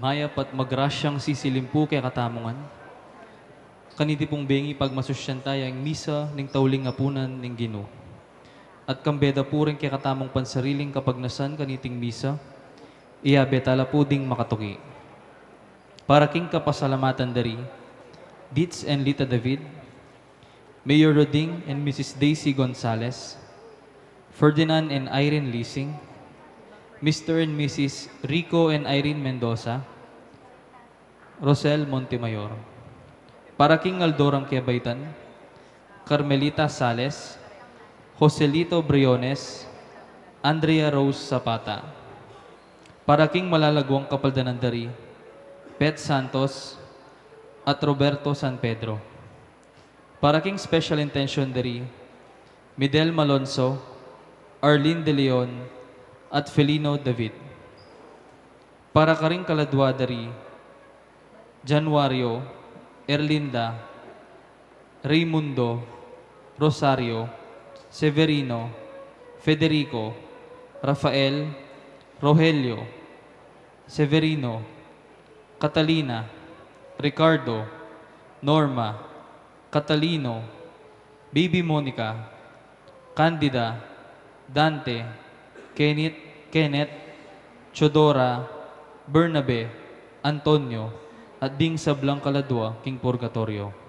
hayap at magrasyang sisilimpu kay katamongan. Kaniti pong bengi pagmasusyan tayo ang misa ning tauling ngapunan ning Ginoo. At kambeda po rin kay katamong pansariling kapag nasan kaniting misa, iya betala po ding makatuki. Para king kapasalamatan dari, Ditz and Lita David, Mayor Roding and Mrs. Daisy Gonzalez, Ferdinand and Irene Leasing, Mr. and Mrs. Rico and Irene Mendoza, Rosel Montemayor. Para king Aldorang Quebaitan, Carmelita Sales, Joselito Briones, Andrea Rose Zapata. Para king Malalagwang Kapaldanandari, Pet Santos at Roberto San Pedro. Para king Special Intention dari, Midel Malonzo, Arlene De Leon, at Felino David. Para karing kaladwa dari, Januario, Erlinda, Raimundo, Rosario, Severino, Federico, Rafael, Rogelio, Severino, Catalina, Ricardo, Norma, Catalino, Baby Monica, Candida, Dante, Kenneth, Chodora, Bernabe, Antonio, at ding sablang kaladwa king Purgatorio.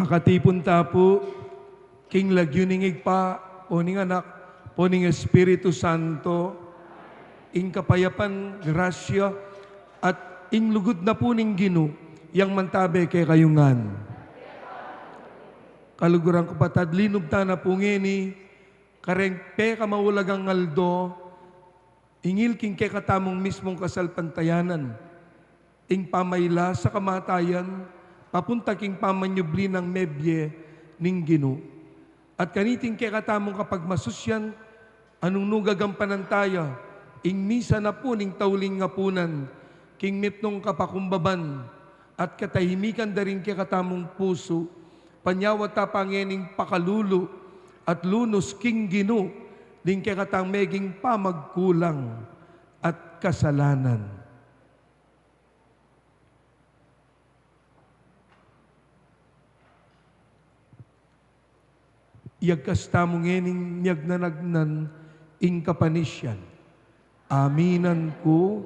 Pakatipon tapo, king lagyuningig pa, poning anak, poning Espiritu Santo, ing kapayapan, grasya, at ing lugod na po ning Gino, yang mantabe kay kayungan. Kaluguran ko patad, linubta na po ngeni, karengpe ka maulagang ngaldo, ingil king kay katamong mismong kasalpantayanan, ing pamayla sa kamatayan, papunta king pamanyubli ng mebye ning Gino. At kaniting kay katamong kapag masusyan, anong nugagampanan tayo, ing misa na po ning tauling ngapunan, king mitnong kapakumbaban, at katahimikan da rin kay katamong puso, panyawat tapangening pakalulu, at lunos king Gino, ning kay katang meging pamagkulang at kasalanan. Iyagkas tamong ngening niyag nanagnan ing kapanisyan. Aminan ko,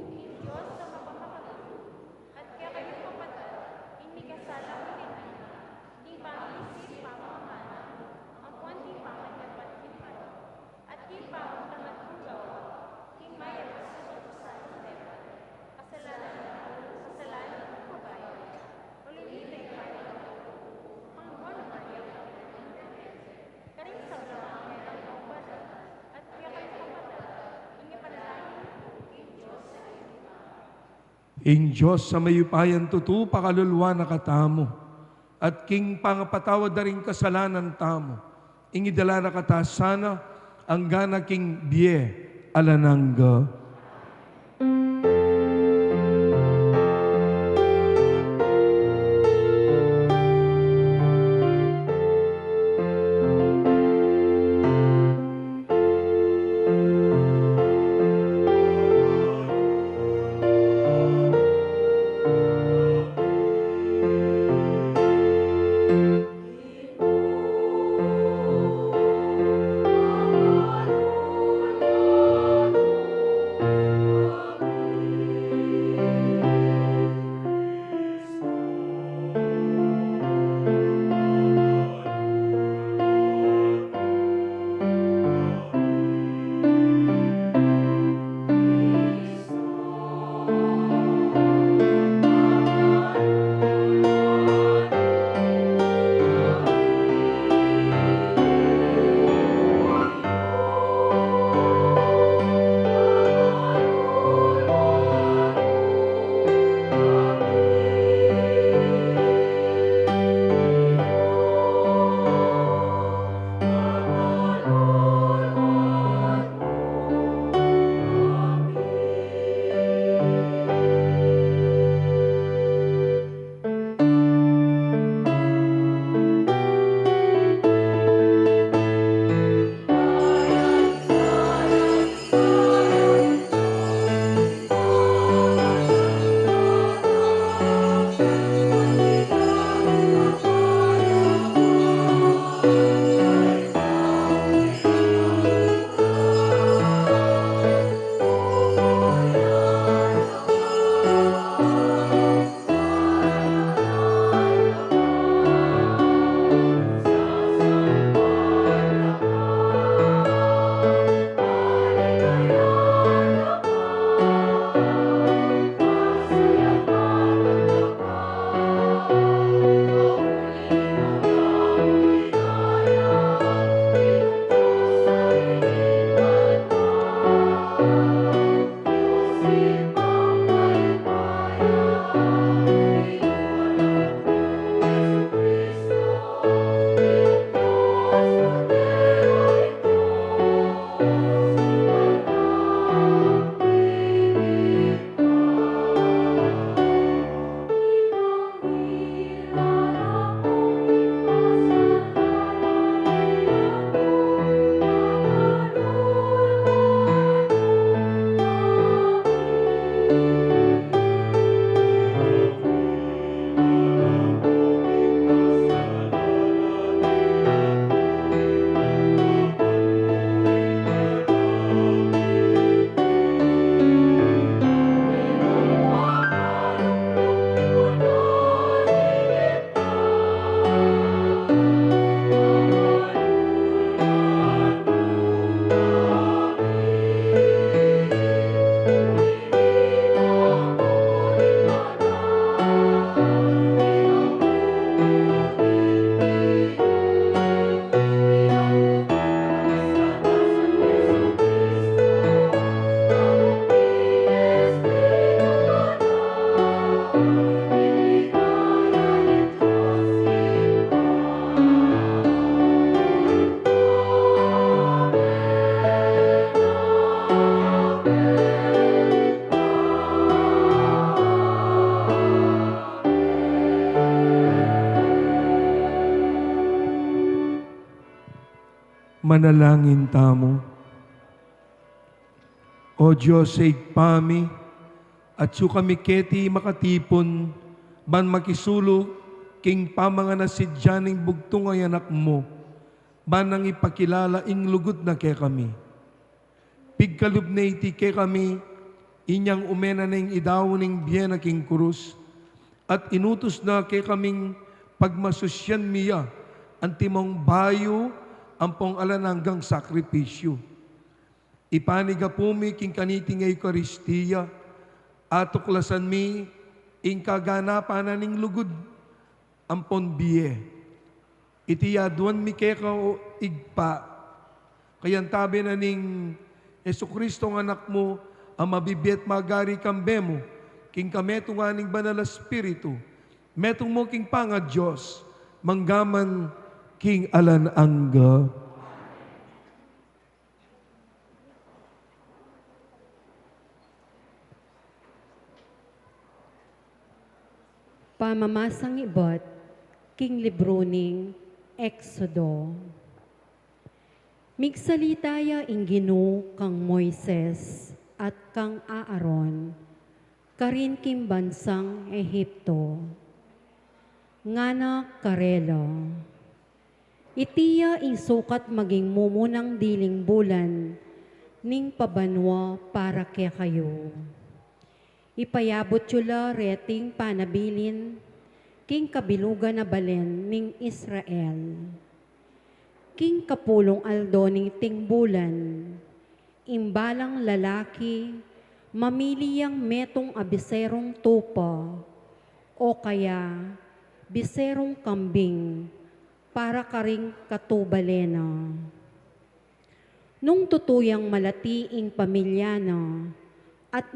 ing Diyos sa mayupayan tutu pakalulwa na katamo, at king pangapatawad na rin kasalanan tamo, ing idala na katasana, ang gana king biye alanangga. Manalangin tamo. O Diyos, sa igpami, at su kami keti makatipon, ban makisulo, king pamanga na sidyaning bugtong ay anak mo, ban ang ipakilala ing lugod na kay kami. Pigkalub na iti kay kami, inyang umena na ing idaw ning biyena king kurus, at inutos na kay kaming pagmasusyan miya, antimong bayo, ampong alan hanggang sakripisyo. Ipaniga po mi king kaniting Eucharistia, atuklasan mi ing kaganapan na ning lugod, ampon biye. Iti yaduan mi keka o igpa, kayan tabi na ning Jesucristo ng anak mo, ang mabibiyat magari kambe mo, king kametong aning banal na Espiritu, metong mo king panga Diyos, manggaman king alan angga. Pamamasang ibot, king libruning Exodo. Migsalitaya inginu kang Moises at kang Aaron, karin kim bansang Ehipto. Ngana karelo. Itiya insukat maging mumunang diling bulan, ning pabanwa para kaya kayo. Ipayabot yula reting panabilin, king kabilugan na balen ning Israel. King kapulong aldo ning tingbulan, imbalang lalaki, mamiliyang metong abiserong tupa, o kaya biserong kambing, para karing katubalena. Nung tutuyang malatiing pamilyana, at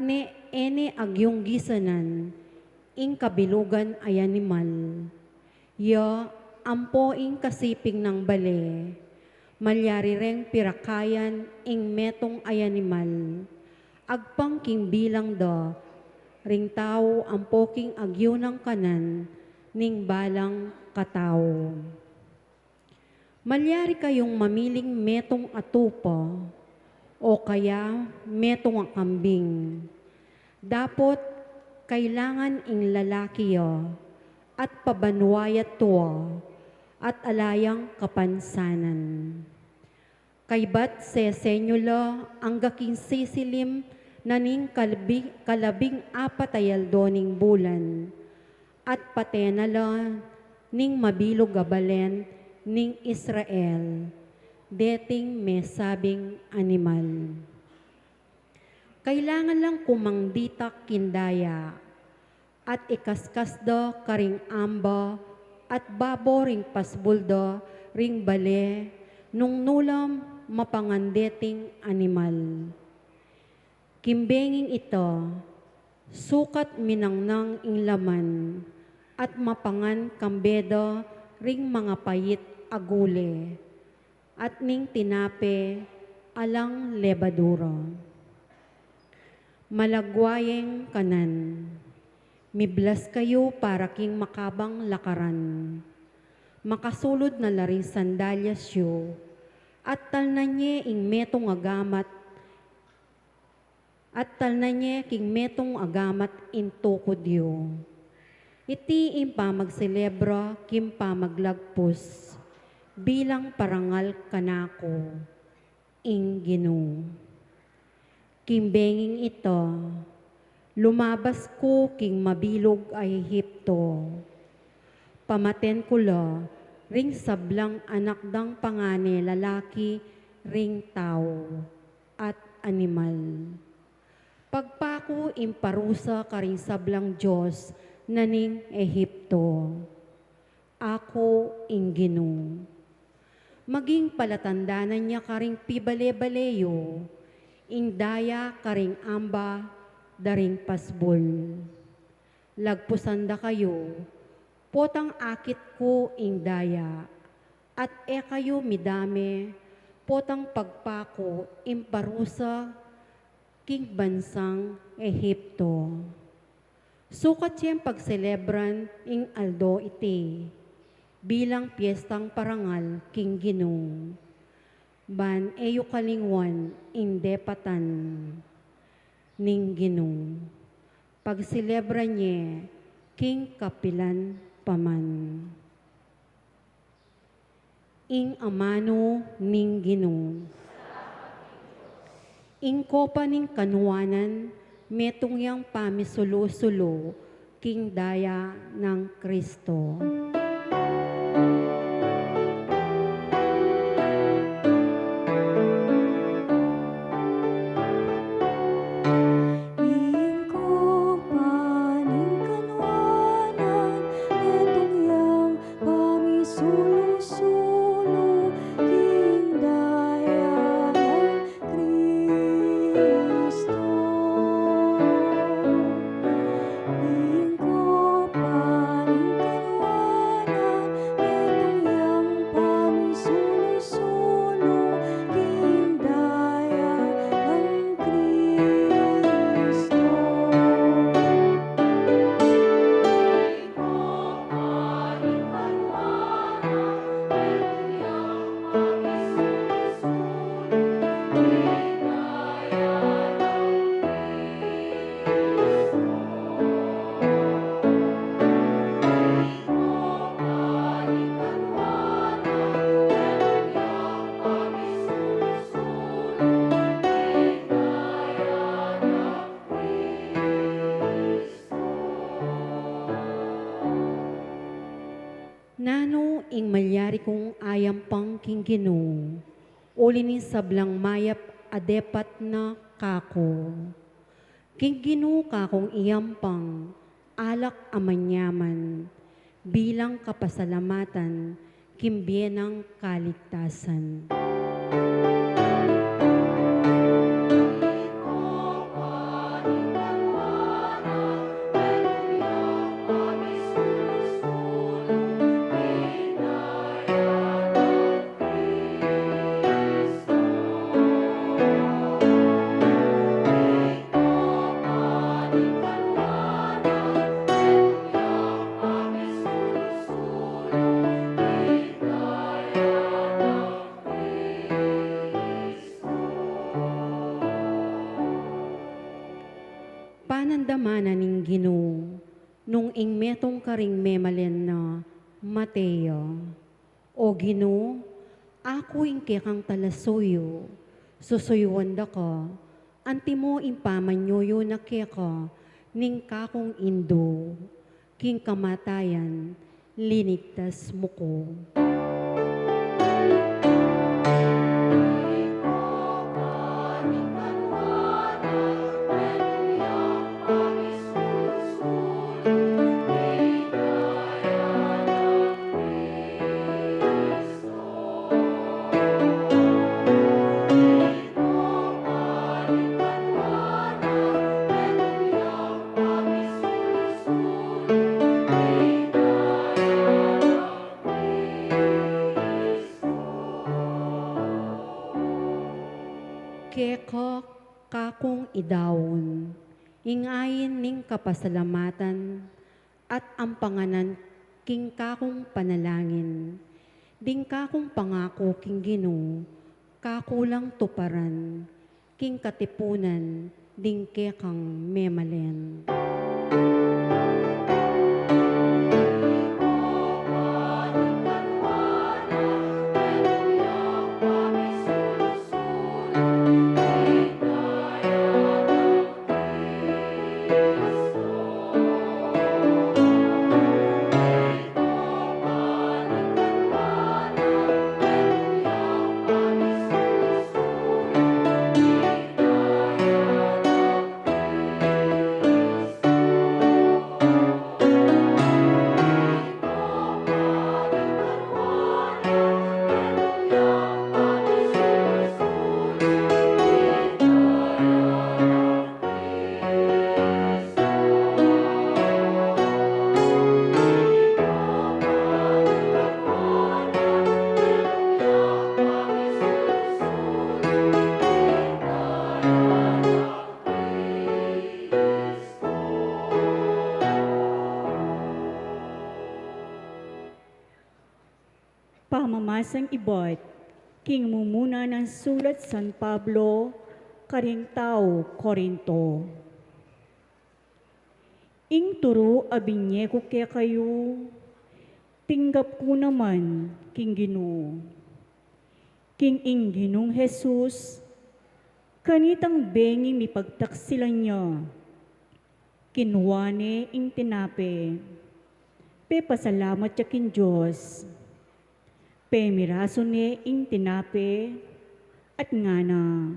ene agyong gisanan, ing kabilugan ay animal. Ya, ampo ing kasiping ng bale, malyari reng pirakayan ing metong ay animal. Agpang king bilang da, ring tao ampo king agyo ng kanan, ning balang katao. Malyari kayong mamiling metong atupa, o kaya metong kambing. Dapot kailangan ing lalaki at pabanwayat to at alayang kapansanan. Kaybat sesenyula ang gaking sisilim na ning kalabing apatayaldo ning bulan at patenala ning mabilog gabalen ning Israel, deting mesabing animal. Kailangan lang kumangditak kindaya at ikaskasda karing amba at babo ring pasbulda ring bale nung nulam mapangandeting animal. Kimbenging ito, sukat minangnang ing laman at mapangan kambeda ring mga payit agule at ning tinape alang lebadura. Malagwayeng kanan, miblas kayo para king makabang lakaran. Makasulod na laring sandalyas yo, at talnanye ing metong agamat, king metong agamat intukod yo. Iti impa magselebra kimpa maglagpos, bilang parangal kanako, ing Ginoo. Kimbenging ito, lumabas ko king mabilog ay Ehipto. Pamaten ko la, ring sablang anak dang pangane lalaki, ring tao, at animal. Pagpako imparusa karing sablang Diyos naning Ehipto. Ako ing Ginoo. Maging palatandanan niya karing pibale-baleyo, ing daya karing amba, daring pasbol. Lagpusanda kayo, potang akit ko ing daya, at kayo midame, potang pagpako imparusa, king bansang Ehipto. Sukat siyang pagselebran ing aldo iti, bilang piyestang parangal king Ginoo. ban eyo kalingwan indepatan ning Ginoo. Pagselebra niya, king kapilan paman. Ing amano ning Ginoo. Ing kopa ning kanuanan, metong yang pamisulo-sulo, king daya ng Kristo. Ingko paning kanwanan, etong yang pamisulo-sulo, king daya ng Kristo. Ingko paning kanwanan, etong yang pamisulo-sulo, king daya ng Kristo. Nano ing malyari kong ayam pang king Ginoo, uli ni sablang mayap adepat na kako. King Ginoo kakong iyampang, alak amanyaman, bilang kapasalamatan, kimbienang kaligtasan. Panandamana ning Ginoo, nung ing metong karing memalen na Mateo. O Ginoo, ako ing kekang talasuyo, susuyuan da ka, anti mo impamanyoyo na keka, ning kakong indo, king kamatayan, linigtas mo ko. Keka kakong idawon, ingayin ning kapasalamatan, at ang panganan king kakong panalangin, ding kakong pangako king Ginoo, kakulang tuparan, king katipunan, ding kekang memalen. Pamamasang ibot, king mumuna ng sulat San Pablo, karing tao Korinto. Ing turo abinye ko kaya kayo, tinggap ko naman king Ginoo. King ing Ginong Jesus, kanitang bengi mi pagtaksilan niya, kinwane ing tinape, pe pasalamat siya kin Diyos, pe miraso ne ing tinape, at ngana.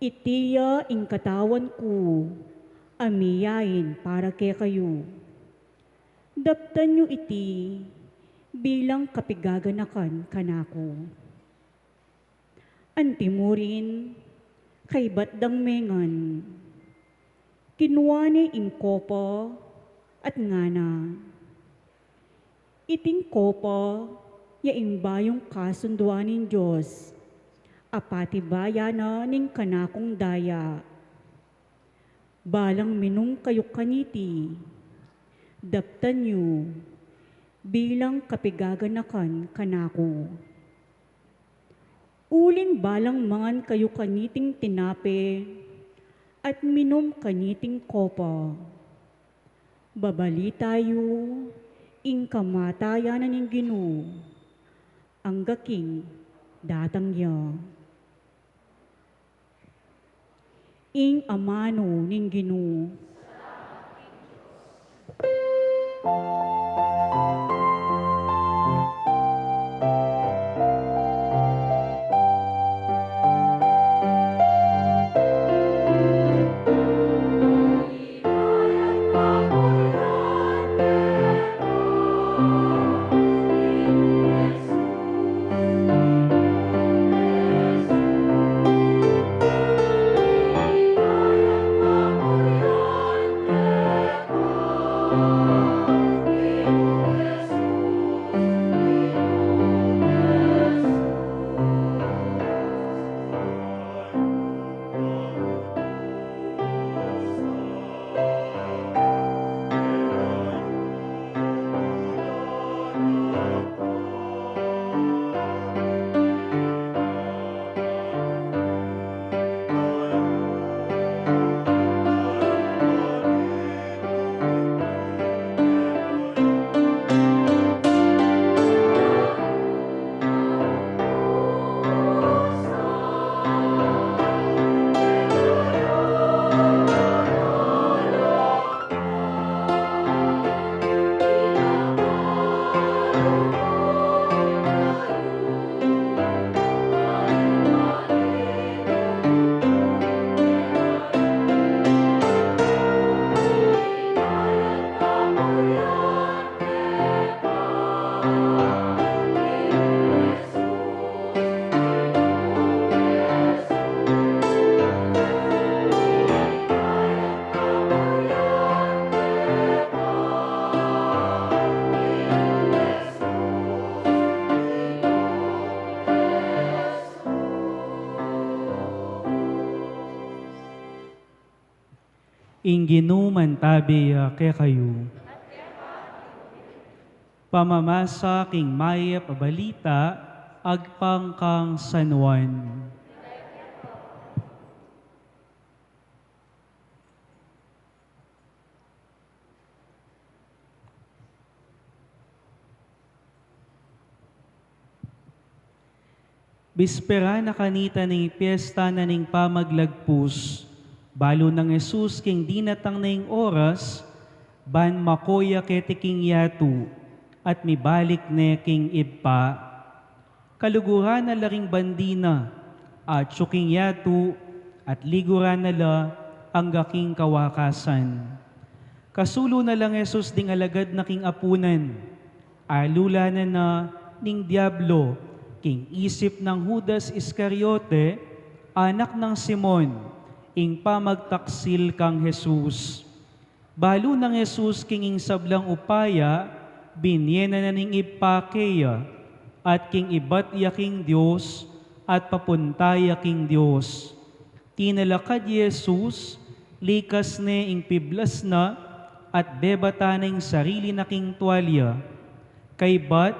Itiya ing katawan ko, amiyain para kay kayo. Daptan nyo iti, bilang kapigaganakan kanako. Antimurin, kay batdang mengan, kinuwane ing kopa at ngana. Iting kopa, yaing bayong kasunduan ng Diyos, apati bayana ning kanakong daya. Balang minong kayo kaniti, daptan nyo, bilang kapigaganakan kanako. Uling balang mangan kayo kaniting tinape, at minom kaniting kopa. Babali tayo, ing kamatayan ng Ginoo, ang gaking datangya. Ing amano ning Ginoo. ing ginuman tabi kay kayo. Pamamasa king maya pabalita, agpang kang San Juan. Bispera na kanita ning piyesta na ning pamaglagpus, balo ng Jesus king dinatang na ing oras, ban makoya ketiking yatu, at mibalik ne king ibpa. Kaluguran na laring bandina, at syuking yatu, at liguran na la ang gaking kawakasan. Kasulo na lang Jesus ding alagad na king apunan, alula na ning diablo, king isip ng Judas Iscariote, anak ng Simon, ing pamagtaksil kang Jesus. Balo ng Jesus king ing sablang upaya, binyena na ning ipakeya, at king ibat yaking Diyos, at papuntaya king Diyos. Tinalakad Jesus, likas ne ing piblas na, at bebata na ing sarili na king tuwalya. Kay bat,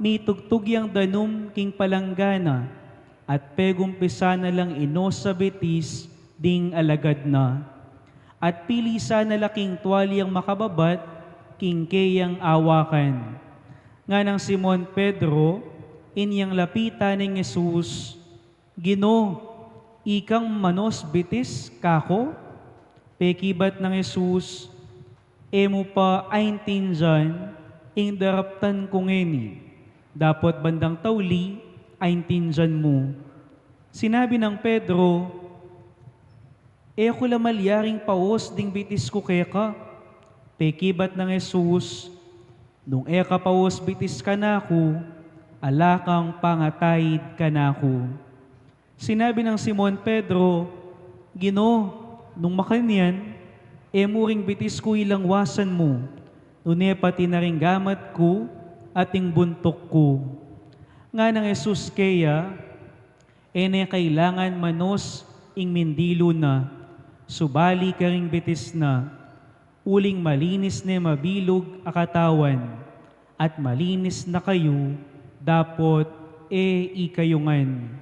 mitugtog yang danum king palanggana, at pegumpisa na lang ino sa betis ding alagad na. At pili sana laking tuwalyang makababat, king kayang awakan. Nga ng Simon Pedro, inyang lapitan ng Jesus, Gino, ikang manos bitis kako? Pekibat ng Jesus, emo pa aintinjan, ing daraptan kong eni. Dapat bandang tawli, aintinjan mo. Sinabi ng Pedro, ko lamalyaring paos ding bitis ko keka. Pekibat ng Jesus, nung eka paos bitis ka na ako, alakang pangatayid ka na ako. Sinabi ng Simon Pedro, Gino, nung makanyan, muring bitis ko ilang wasan mo, nune pati na rin gamat ko ating buntok ko. Nga ng Jesus kaya, ene kailangan manos ing mindilo na, subali ka ring bitis na, uling malinis na mabilog akatawan, at malinis na kayo, dapot ikayungan.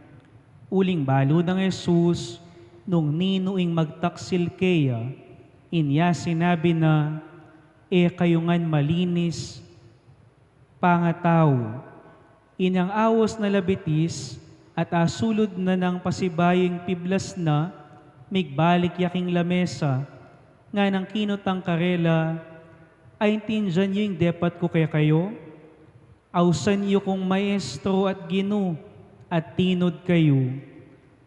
Uling balo ng Jesus, nung ninuing magtaksil kaya, inya sinabi na, kayungan malinis, pangataw. Inyang awas na labitis, at asulod na ng pasibaying piblas na, migbalik yaking lamesa, nga ng kinotang karela, ay tinjan yung depat ko kaya kayo, ausan yo kong maestro at Gino, at tinod kayo,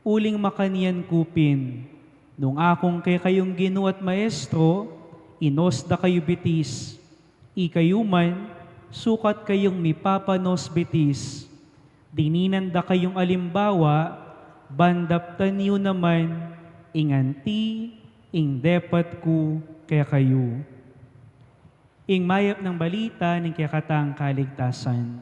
uling makanian kupin, nung akong kay kayong Gino at maestro, inos da kayo bitis, ikayuman, sukat kayong mipapanos bitis, dininan da kayong alimbawa, bandaptan niyo naman, inganti, ing depat ko kaya kayo. Ing mayap ng balita ng kayakatang kaligtasan.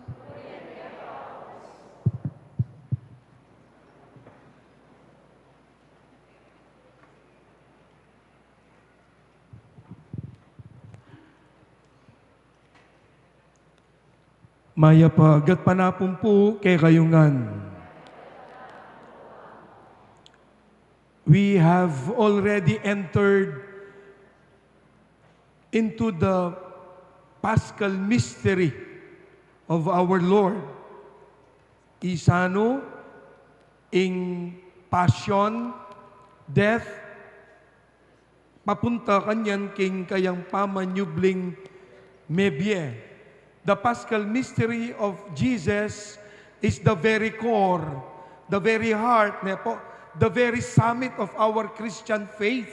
Maya pa, gat panapong po kay kayungan. We have already entered into the Paschal mystery of our Lord. Isano, ing passion, death, papunta kanyan king kayang pamanyubling mebye. The Paschal mystery of Jesus is the very core, the very heart, the very summit of our Christian faith.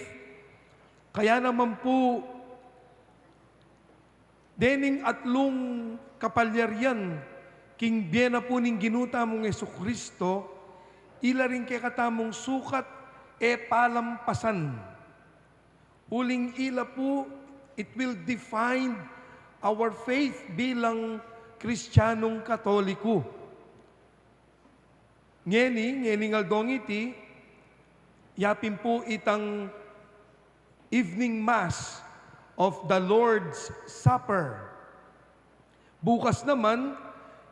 Kaya naman po, dening atlong kapalyaryan, king biena po ning ginuta mong Jesucristo, ila rin kay katamong sukat palampasan. Uling ila po, it will define our faith bilang Kristiyanong Katoliko. Ngeni ngaldong iti, yapin po itang evening mass of the Lord's Supper. Bukas naman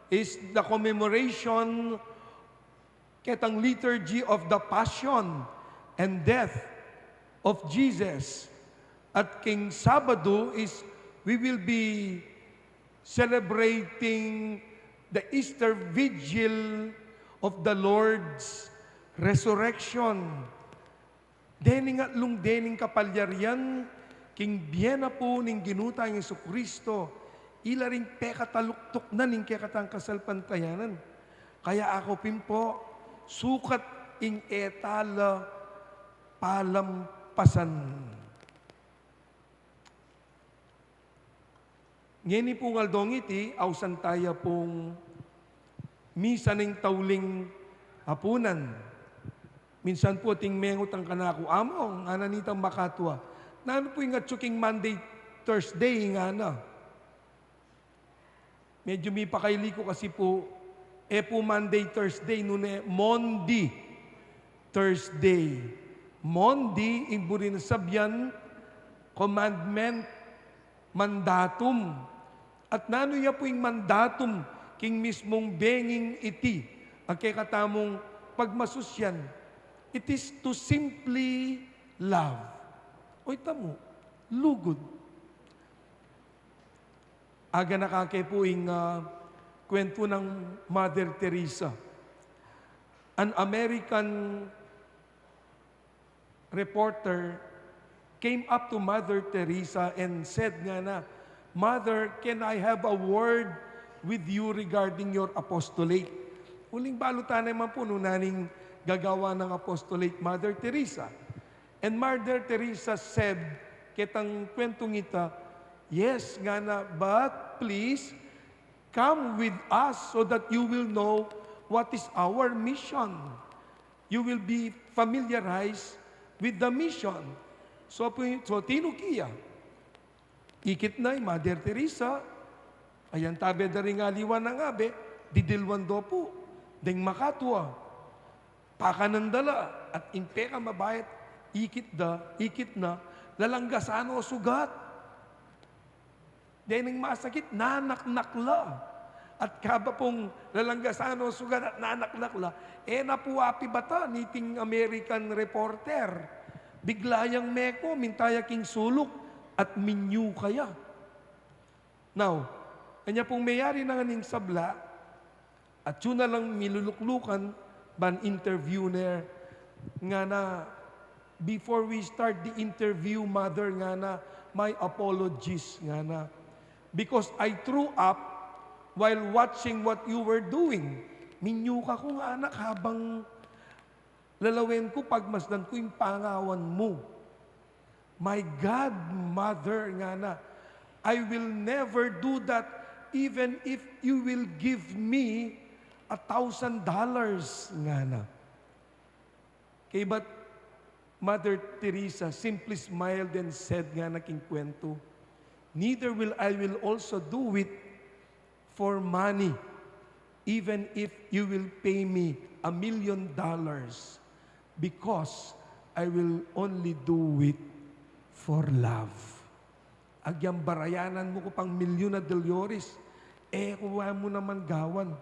is the commemoration ketang liturgy of the Passion and Death of Jesus. At king Sabado is we will be celebrating the Easter Vigil of the Lord's Resurrection. Dening atlong dening kapalyaryan, king biyena po ning ginuta ng Jesucristo, ila ring pekataluktok na ning kekatang kasalpantayanan. Kaya ako pimpo, sukat ing etala palampasan. Ngeni po ngaldong iti, awsan tayo pong misa ng tauling hapunan. Minsan po ting mengot ang kanako, among ananitang makatwa. Nano po yung atsuking Monday, Thursday nga na. Medyo may pakaili ko kasi po, po Monday, Thursday, nune Monday, Thursday. Monday, imburi na sabyan, commandment, mandatum. At nano ya po yung mandatum, king mismong benging iti, ang kay katamong pagmasusyan. It is to simply love. O itamo, lugod. Aga nakakay po yung kwento ng Mother Teresa. An American reporter came up to Mother Teresa and said nga na, Mother, can I have a word with you regarding your apostolate? Uling balutan naman po nung naning gagawa ng apostolate, Mother Teresa. And Mother Teresa said, kitang kwentong ita, yes nga na, but please, come with us so that you will know what is our mission. You will be familiarized with the mission. So tinukiya. Ikit na Mother Teresa, ayan tabi da rin aliwan ng abe, didilwan do po, deng makatwa, pakanandala, at impeka mabayat, ikit na, lalanggasano sugat. Dahil masakit, nanaknakla. At kaba pong lalanggasano sugat at nanaknakla, napuapi bata niting American reporter. Biglayang meko, mintaya king sulok, at minyu kaya. Now, kanya pong mayari na nganing sabla, at yun na lang miluluklukan, ban interview nga na, before we start the interview, Mother, nga na, my apologies, nga na, because I threw up while watching what you were doing. Minyo ka ko nga anak habang lalawin ko pagmasdan ko yung pangawan mo. My God, Mother, nga na, I will never do that even if you will give me $1,000 nga na. Kay but Mother Teresa simply smiled and said nga na king kwento, neither will I will also do it for money, even if you will pay me $1 million, because I will only do it for love. Agyang barayanan mo ko pang milyon na $, kuha mo naman gawan.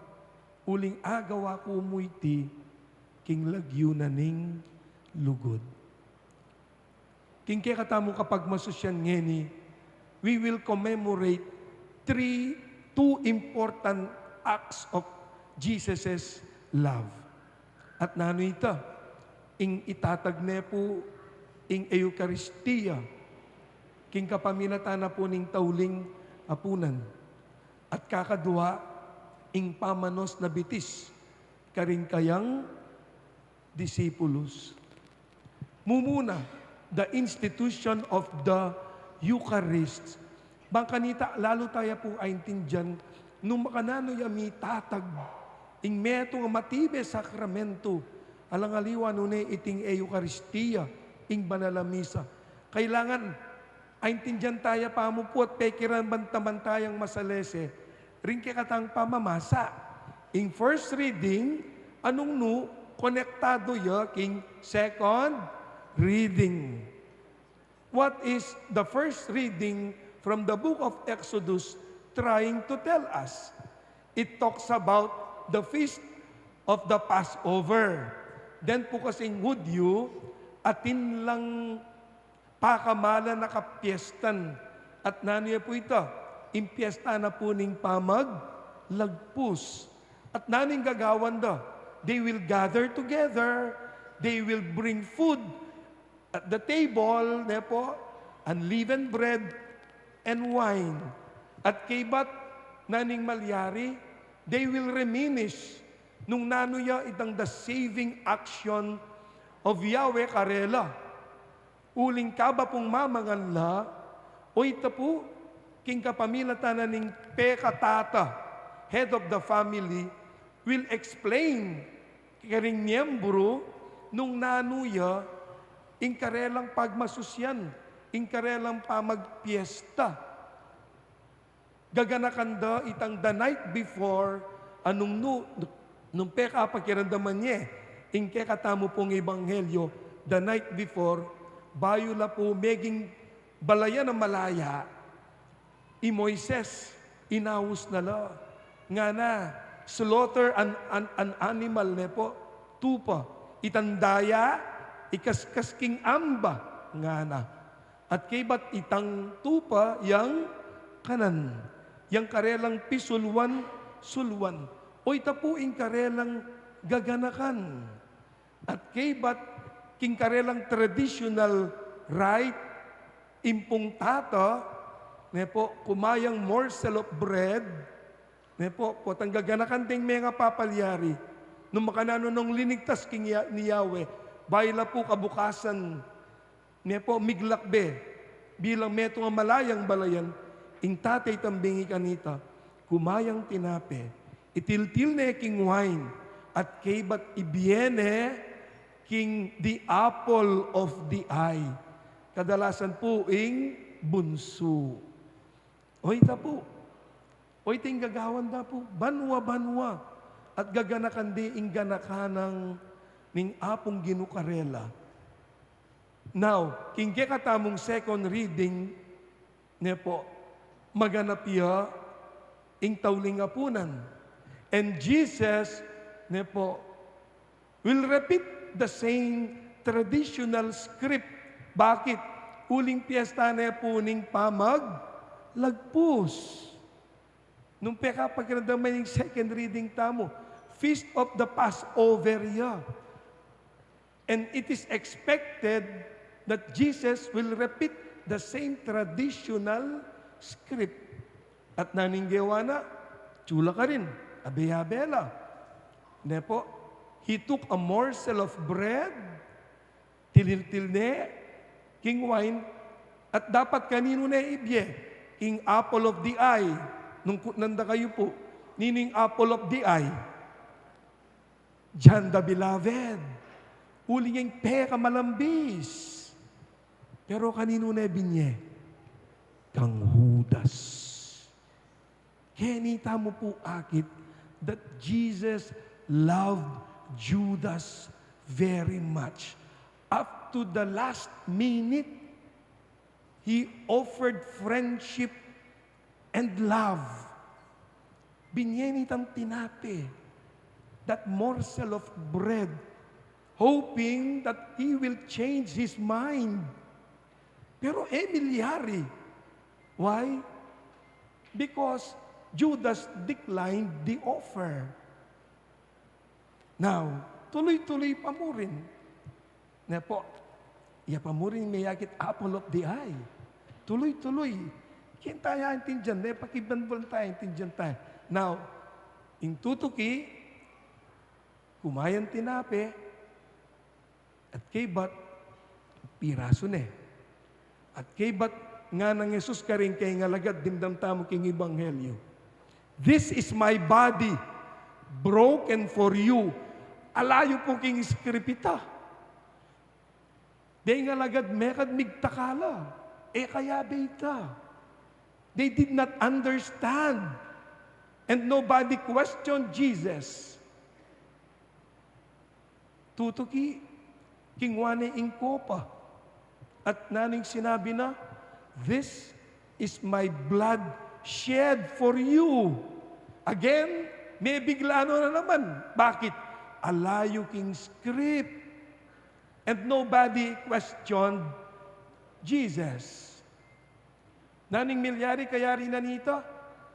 Uling agawa ko mo iti, king lagyo na ning lugod. King kaya katamo kapag masusyan ngeni, we will commemorate two important acts of Jesus' love. At nano ita, ing itatagne po, ing Eucharistia, king kapaminatana po ning tauling apunan. At kakadua, ing pamanos na bitis, karing kayang disipulos. Mumuna, the institution of the Eucharist. Bangkanita, lalo tayo po ay intindihan, nung makanano yami tatag, ing meto nga matibe sakramento, alangaliwa nune iting Eucharistia, ing banalamisa. Kailangan, ay intindihan tayo pa mo po at pekiran bantamantayang masalese, rin katang pamamasa. Ing first reading, anong no, konektado ya king second reading. What is the first reading from the book of Exodus trying to tell us? It talks about the feast of the Passover. Then po kasing Hudyo, atin lang pakamala na kapiestan. At naniya po ito, impiesta na po ning pamaglagpus. At naning gagawan da, they will gather together, they will bring food at the table, nepo, unleavened bread and wine. At kaybat naning malyari, they will reminisce nung nanuya itang the saving action of Yahweh karela. Uling kaba pong mamanganla, o ita po, king kapamilatan na ning pekatata, head of the family, will explain karing miyembro nung nanuya ing karelang pagmasusyan, ing karelang pamagpiesta. Gaganakanda itang the night before, anong nung peka pakiramdaman niya, ing kekatamo pong ebanghelyo, the night before, bayo la po meging balaya na malaya, i Moises, inawos na la, nga na, slaughter an animal ne po, tupa, itandaya, ikaskas king amba, nga na. At kaybat itang tupa, yang kanan, yang karelang pisulwan, sulwan, o itapuing karelang gaganakan. At kaybat king karelang traditional right, impong tata, ne po, kumayang morsel of bread, ne po, potang gaganakan ting mga papalyari, nung makanano nung linigtas king ni Yahweh, bayla po kabukasan, ne po, miglakbe, bilang meto nga malayang balayan, ing tatay tambingi kanita, kumayang tinape, itiltil ne king wine, at kaybat ibiene king the apple of the eye. Kadalasan po ing bunso. Oy ta po. Oy ting gagawan da po. Banwa. At gaganakan di ing ganakanang ning apong ginukarela. Now, king katamong second reading, ne po, maganapya ing tawling apunan. And Jesus, ne po, will repeat the same traditional script. Bakit? Uling piyesta na po ning lagpus. Nung peka pagkandamay yung second reading tamo, Feast of the Passover ya. And it is expected that Jesus will repeat the same traditional script. At naninggewa na, tsula ka rin, abela. Ne po, he took a morsel of bread, tilil-til ne, king wine, at dapat kanino na ibye, king apple of the eye, nung nanda kayo po, nining apple of the eye, John the Beloved, uli niyang peka malambis, pero kanino na ibinye, kang Judas. Kenita mo po akit, that Jesus loved Judas very much. Up to the last minute, he offered friendship and love. Binyenitang tinape, that morsel of bread, hoping that he will change his mind. Pero emilyari. Why? Because Judas declined the offer. Now, tuloy-tuloy pa mo rin. Na po, iya pa mo rin may yakit apple of the eye. Tuloy-tuloy. Kaya tayo intindihan, pakibanbal tayo, intindihan tayo. Now, in tutuki, kumayan tinape, at kaybat, piraso ne. At kaybat nga ng Jesus ka rin kay ngalagad, dimdam tamo king Ebanghelyo. This is my body, broken for you. Alayo po king iskripita. Di nga lagad mekad migtakala. Kaya beta. They did not understand. And nobody questioned Jesus. Tutuki, kingwane ing kopa. At naning sinabi na, this is my blood shed for you. Again, may biglano na naman. Bakit? Alayo king script. And nobody questioned Jesus. Naning milyari kaya rin na nito,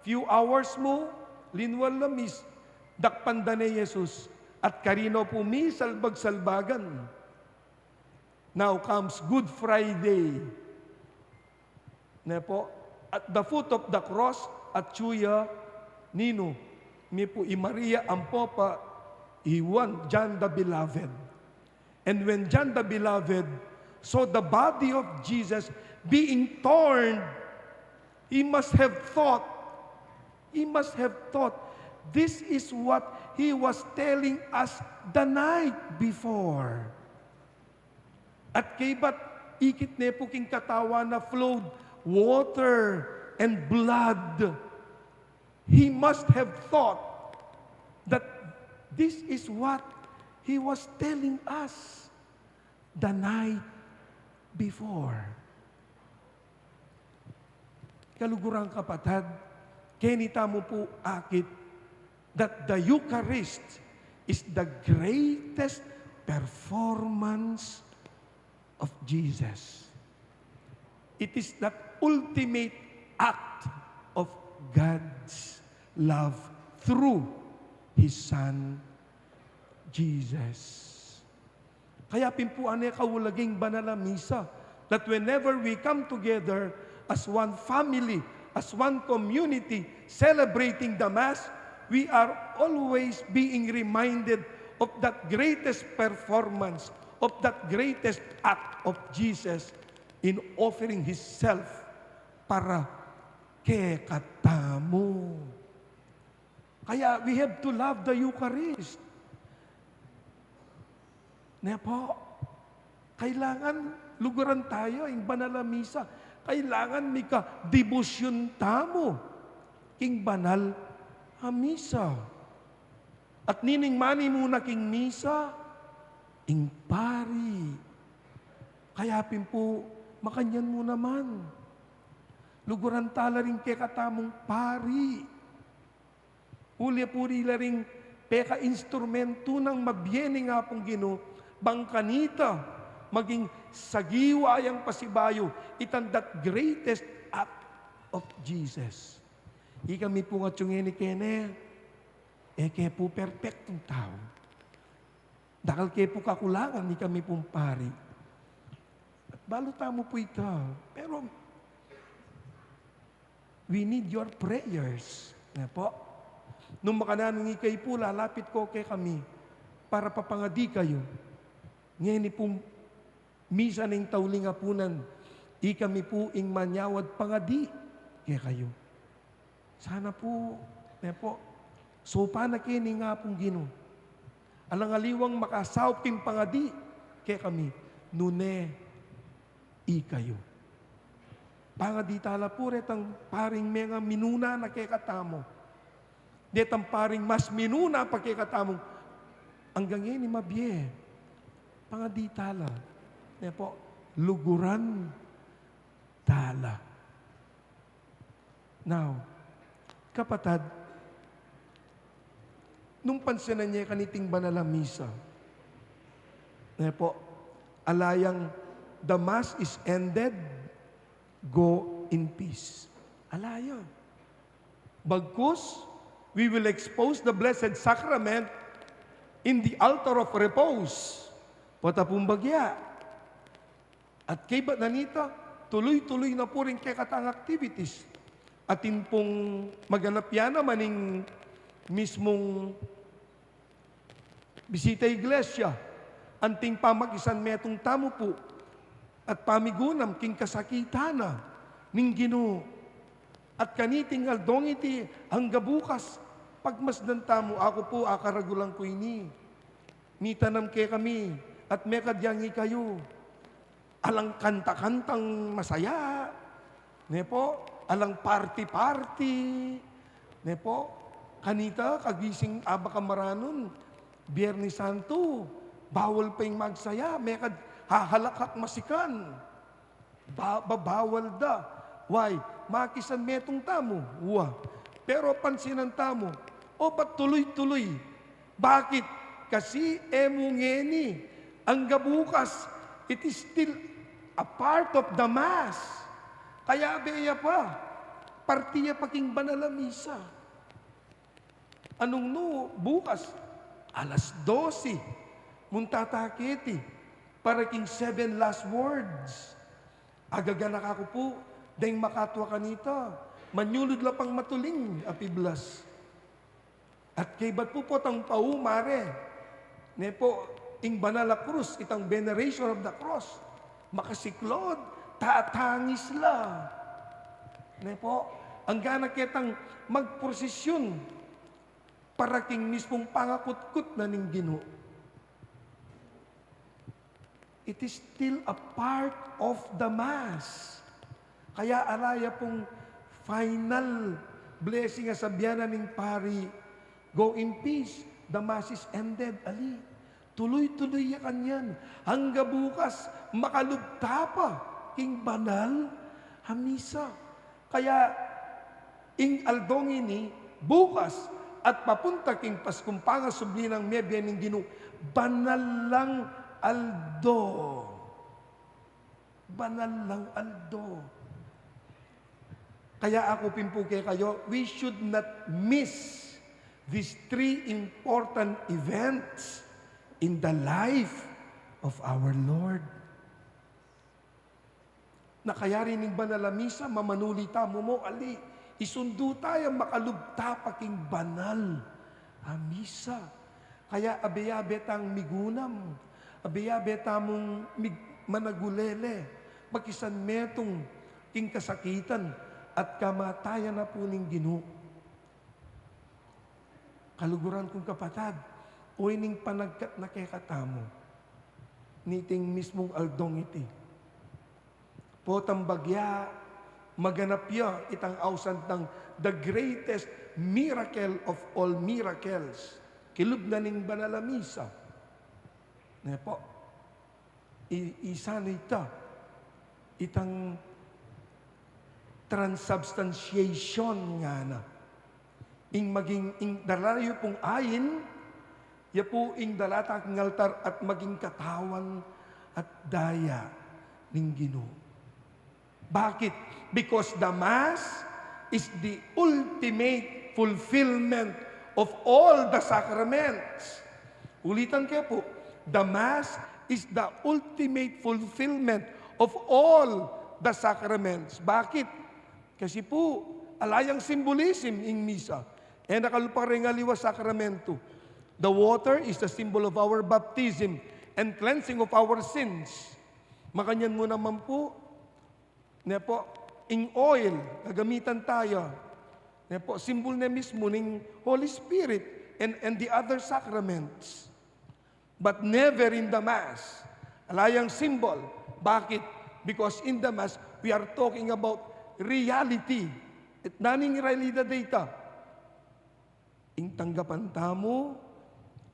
few hours mo, linwal na mis, dakpanda ni Jesus, at karino po mi salbag-salbagan. Now comes Good Friday. Na po, at the foot of the cross, at Chuya, Nino, mi po i Maria ang popa, iwan, John the Beloved. And when John the Beloved saw the body of Jesus being torn, he must have thought, this is what he was telling us the night before. At kaybat ikit ne po king katawa na flowed water and blood. He must have thought that this is what he was telling us the night before. Kalugurang kapatid, kenita mo po akit, that the Eucharist is the greatest performance of Jesus. It is the ultimate act of God's love through His Son, Jesus. Kaya pimpuan niya kawulaging banal na misa, that whenever we come together as one family, as one community, celebrating the Mass, we are always being reminded of that greatest performance, of that greatest act of Jesus in offering Himself para kay katamo. Kaya we have to love the Eucharist. Po, kailangan luguran tayo yung banal na misa. Kailangan may ka-debosyon tamo king banal na misa. At nining mani muna king misa, ing pari. Kaya po, makanyan mo naman. Luguran tala rin kay katamong pari. Uli-puri la rin peka instrumento ng mabiyeni nga pong Ginoo, bangkanita, maging sagiwa yang pasibayo, itan that greatest act of Jesus. Kami po nga tiyong ni Kene, kaya po perfectong tao. Dakal kaya po kakulangan, ni kami pong pari. At balota mo po ito. Pero, we need your prayers. Po. Nung makananong ikay po, lalapit ko kay kami para papangadi kayo. Ngayon pong misa ng tauling apunan, kami po ing manyawad pangadi kay kayo. Sana po, sopa na kini nga pong Ginoo. Alang aliwang makasawp king pangadi kay kami, nune ikayo. Pangadi tala po retang paring mga minuna na kay katamo. Detang paring mas minuna pa kay katamo. Hanggang ngayon ni mabye. Pangadi tala. Luguran tala. Now, kapatad, nung pansinan niya kaniting banal na misa, alayang the Mass is ended, go in peace. Alaya. Bagkus, we will expose the Blessed Sacrament in the altar of repose. Patapong bagya. At kay ba't nanita, tuloy-tuloy na po rin kay katang activities. Atin pong maganap yan naman ng mismong bisita iglesia. Anting pamag-isan metong tamo po. At pamigunam king kasakitana ning Ginoo. At kaniting aldong iti hangga bukas. Pagmasdan tamo, ako po akaragulang ko ini. Nitanam kay kami. At mekadyangi kayo. Alang kanta-kantang masaya. Alang party-party. Kanita, kagising aba kamaranon. Biyernes Santo. Bawal pa yung magsaya. Mekad hahalakak masikan. Bawal da. Why? Makisan metong tamo. Pero pansinan tamo. Ba't tuloy-tuloy? Bakit? Kasi emungeni. Ang gabukas, it is still a part of the Mass. Kaya beya pa, partiya paking banal na misa. Anong no, bukas, alas 12, muntataketi, para king 7 last words. Agaganak ako po, dahil makatwa kanita, manyulod lapang matuling, apiblas. At kay ba't po tang paumare, ing banal na krus, itang veneration of the cross, makasiklod, tatangis la. Ang gana kitang magprosesyon para king mismong pangakutkut na ning Ginoo. It is still a part of the Mass. Kaya alaya pong final blessing sa biyanan ning pari, go in peace, the Mass is ended, ali. Tuloy-tuloy yakan yan. Hangga bukas, makalugta pa king banal hamisa. Kaya, ing aldong ini, bukas, at papunta king paskumpanga subli ng mebya ng Ginoo, banal lang aldo. Banal lang aldo. Kaya ako pimpuke kayo, we should not miss these three important events in the life of our Lord. Na kaya rin ng banal na misa, mamanulita mo, ali, isundo tayo makalubta paking banal a misa. Kaya abiyabetang migunam, abiyabetamong managulele, magisan metong king kasakitan at kamatayan na po ning Ginoo. Kaluguran kong kapatad, o ining panagkat na kekatamo, niting mismong aldong iti. Potang bagya, maganap ya itang awsan ng the greatest miracle of all miracles. Kilub na ning banal a misa. Ne po, isa na ita, itang transubstantiation nga na. Ing maging dalayo pong ayin, ya po ing dalatak ng altar at maging katawan at daya ng Ginoo. Bakit? Because the Mass is the ultimate fulfillment of all the sacraments. Ulitan kayo po, the Mass is the ultimate fulfillment of all the sacraments. Bakit? Kasi po, alayang symbolism in Misa. E nakaluparengaliwa sakramento. The water is the symbol of our baptism and cleansing of our sins. Makanyan mo naman po, in oil, gagamitan tayo. Symbol na mismo ng Holy Spirit and the other sacraments. But never in the Mass. Alayang symbol. Bakit? Because in the Mass, we are talking about reality. At naning realidad data. Ing tanggapan tamo,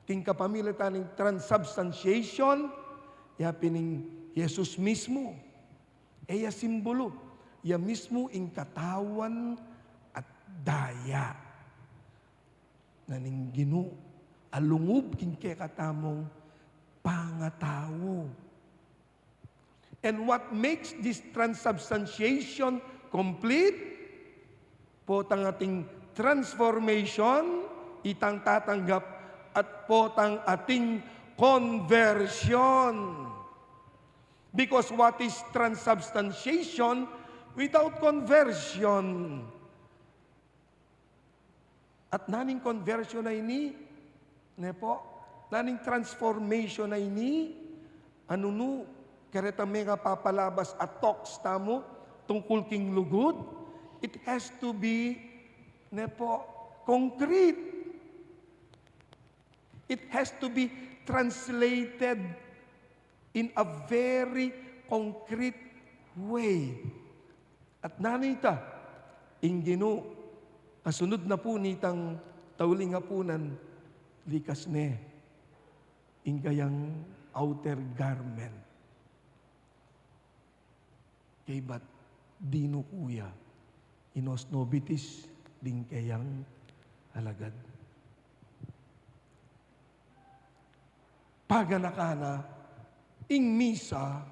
king kapamilya taning transubstantiation, yapining Jesus mismo. Eya simbolo, ya mismo ing katawan at daya. Naning Ginoo, alungub king kekatamong pangatawo. And what makes this transubstantiation complete? Potang ating transformation, itang tatanggap, at potang ating conversion. Because what is transubstantiation without conversion? At naning conversion na ini, naning transformation na ini, anuno, kareta mega papalabas at talks tamo, tungkol king lugod, it has to be, concrete. It has to be translated in a very concrete way. At nanita, Ginoo, kasunod na po nitang tauling hapunan, likas ne, ingayang outer garment. Kay bat, dino kuya, inos nobitis, ding kayang halagad. Paganakana, ing misa,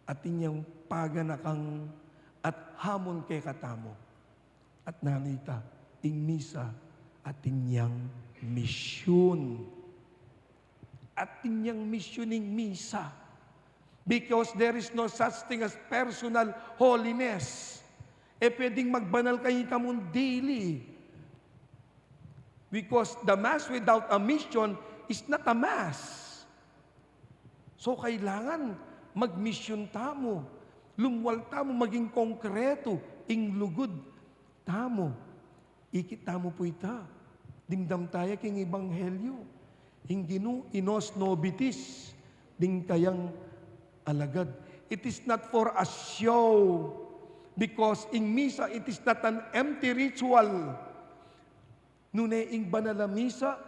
at inyang paganakang at hamon kay katamo. At nanita, ing misa, at inyang misyon. At inyang misyoning misa. Because there is no such thing as personal holiness. Pwedeng magbanal kayo kamong daily. Because the Mass without a mission is not a Mass. So kailangan magmisyon tamo. Lumwal tamo, maging konkreto, inglugod tamo. Ikit tamo po ita. Dimdam tayo king Ebanghelyo. Ing Ginoo, inos nobitis, ding kayang alagad. It is not for a show. Because in Misa, it is not an empty ritual. Nuneing banal na Misa,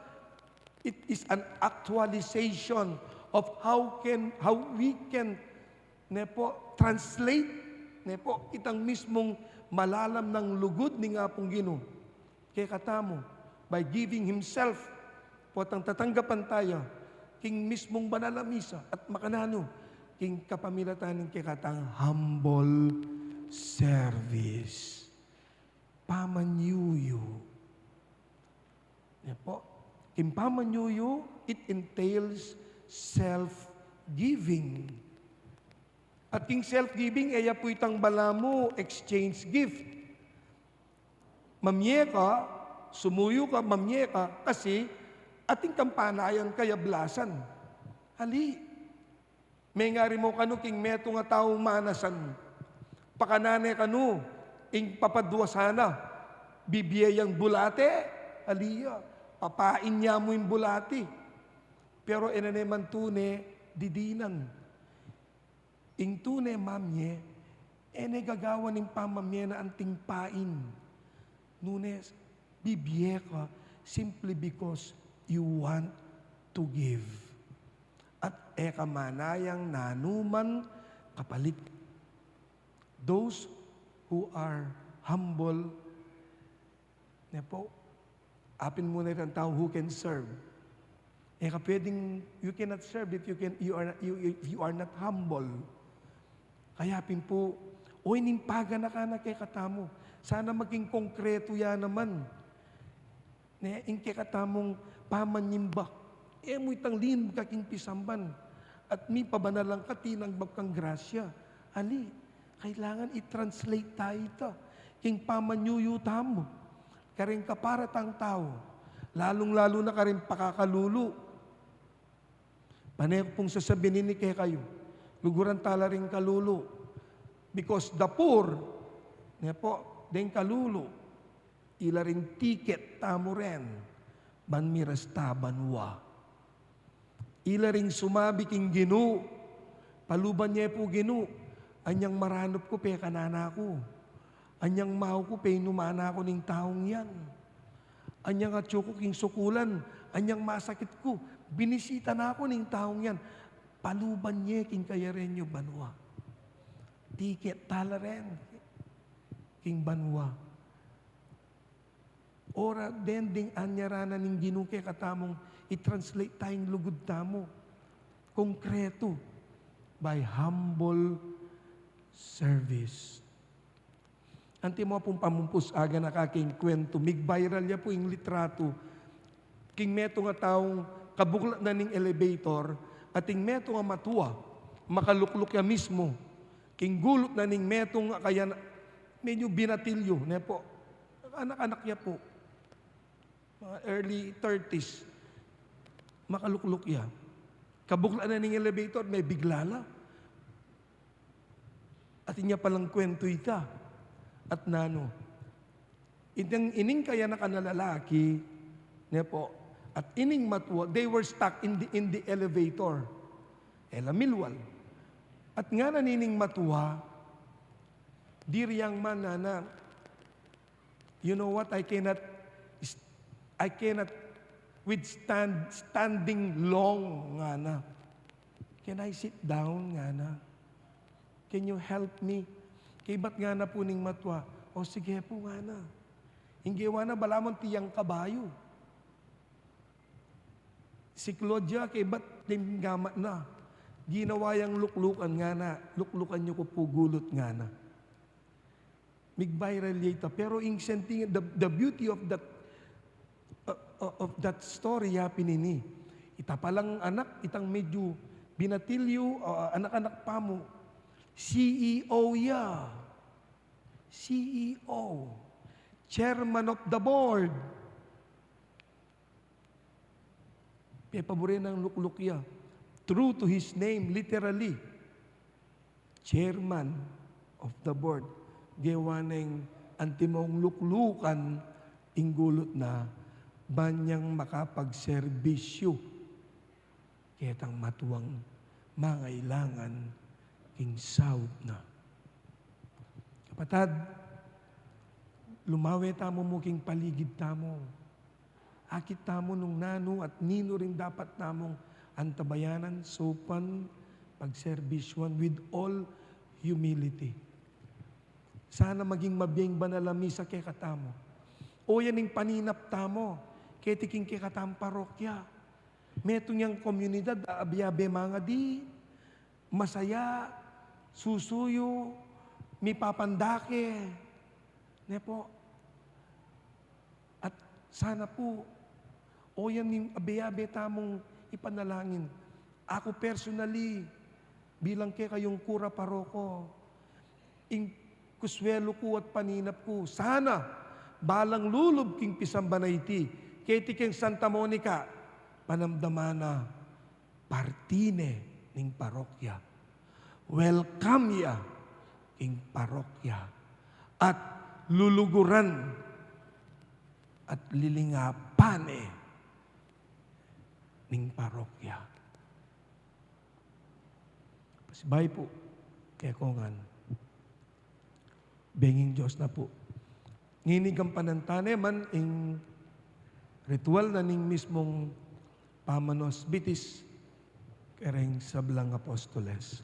it is an actualization of how we can translate itang mismong malalam ng lugod ni nga pong Ginoo. Kaya katamo, by giving Himself po tang tatanggapan tayo king mismong banal na misa at makanano king kapamilatanin kay katang humble service. Pamanyuyo. Yan po. King pamanyuyo, it entails self-giving. At king self-giving, eya po itang balamo, exchange gift. Mamye ka, sumuyo ka, mamye ka, kasi ating kampanayan kayablasan. Hali. May ngari mo kanu king meto nga taong manasan. Pakanane kanu, ing papadwasana. Bibiyayang bulate, haliya. Papain niya mo yung bulati. Pero enaneman tune, didinan. Ing tune mamye, ene gagawa ng pamamye na anting pain. Nunes, bibiye ka simply because you want to give. At eka manayang nanuman kapalit. Those who are humble, ne po, apin muna rin ang tao who can serve. Eka pwedeng, you cannot serve if you are not humble. Kaya pin po, oy nimpaga na ka na kay katamo. Sana maging konkreto yan naman. Ne, ing kay katamong pamanyimba. Mo itang lin kaking pisamban. At mi pabanalang katinang bagkang grasya. Ali, kailangan i-translate tayo ito. King pamanyuyo tamo. Karing kaparatang tao. Lalong-lalo na karing pakakalulu. Panay pong sasabihin ni kay kayo. Luguran tala rin kalulu. Because the poor, ne po, den kalulu, ila rin ticket tamo rin, banmiras tabanwa. Ila rin sumabi king ginu, paluban niya po ginu, anyang maranop ko pe kanana ko, anyang mau ko pe numana ko ning taong yan, anyang atyo ko king sukulan, anyang masakit ko, binisita na ako ning taong yan, paluban niya king kayarenyo banwa. Tiket talaren king banwa. Ora dending anyarana ning ginuke katamong i-translate tayong lugod tamo. Konkreto by humble service. Anti mo pong pamumpus aga na kaking kwento. Mig-viral ya po yung litrato. King meto nga taong kabuklat na ning elevator at ing meto nga matuwa. Makalukluk ya mismo. King gulot na ning meto nga kaya medyo binatilyo. Ne po. Anak-anak niya po. Mga early 30s. Makalukluk ya. Kabuklat na ning elevator, may biglala. At inya palang kwento ita. At nano. Ining kaya na kanalalaki, ne po, at ining matwa, they were stuck in the elevator. Elamilwal. At nga nanining matuwa, dear young man, nana, you know what, I cannot withstand standing long, nga na. Can I sit down, nga na? Can you help me? Kay ba't nga na po ning matwa? O sige po nga na. Inggewa na balamon tiyang kabayo. Si Claudia, kay ba't gamat na? Ginawa yung luklukan nga na. Luklukan nyo ko po gulot nga na. Mig-viral yata. Pero the beauty of that story pinini. Ita palang anak, itang medyo binatilyo, anak-anak pa mo. CEO ya. CEO. Chairman of the board. Pepaborin ng lukluk ya. True to his name, literally. Chairman of the board. Gewaneng antimong luklukan inggulot na banyang makapagserbisyo. Ketang matuwang mangailangan king sahod na. Kapatad, lumawe tamo mo king paligid tamo. Akit tamo nung nano at nino rin dapat tamong antabayanan, sopan, pagserbisyon with all humility. Sana maging mabiyeng banalami sa kay katamo. O yaning paninap tamo, ketiking kekatang parokya. Metong yang komunidad, abiyabe mga di, masaya, susuyo, mi papandake. Ne po. At sana po, o yan yung abiyabe tamong ipanalangin. Ako personally, bilang kayong kura paroko, ing kuswelo ko at paninap ko, sana balang lulob king pisambanayti, keti king Santa Monica, panamdamana, partine ning parokya. Welcome ya king parokya. At luluguran at lilingapane ning parokya. Pasibay po, kaya kongan, benging Diyos na po. Nginig ang panantane man ing ritual na ning mismong pamanos bitis kereng sablang apostoles.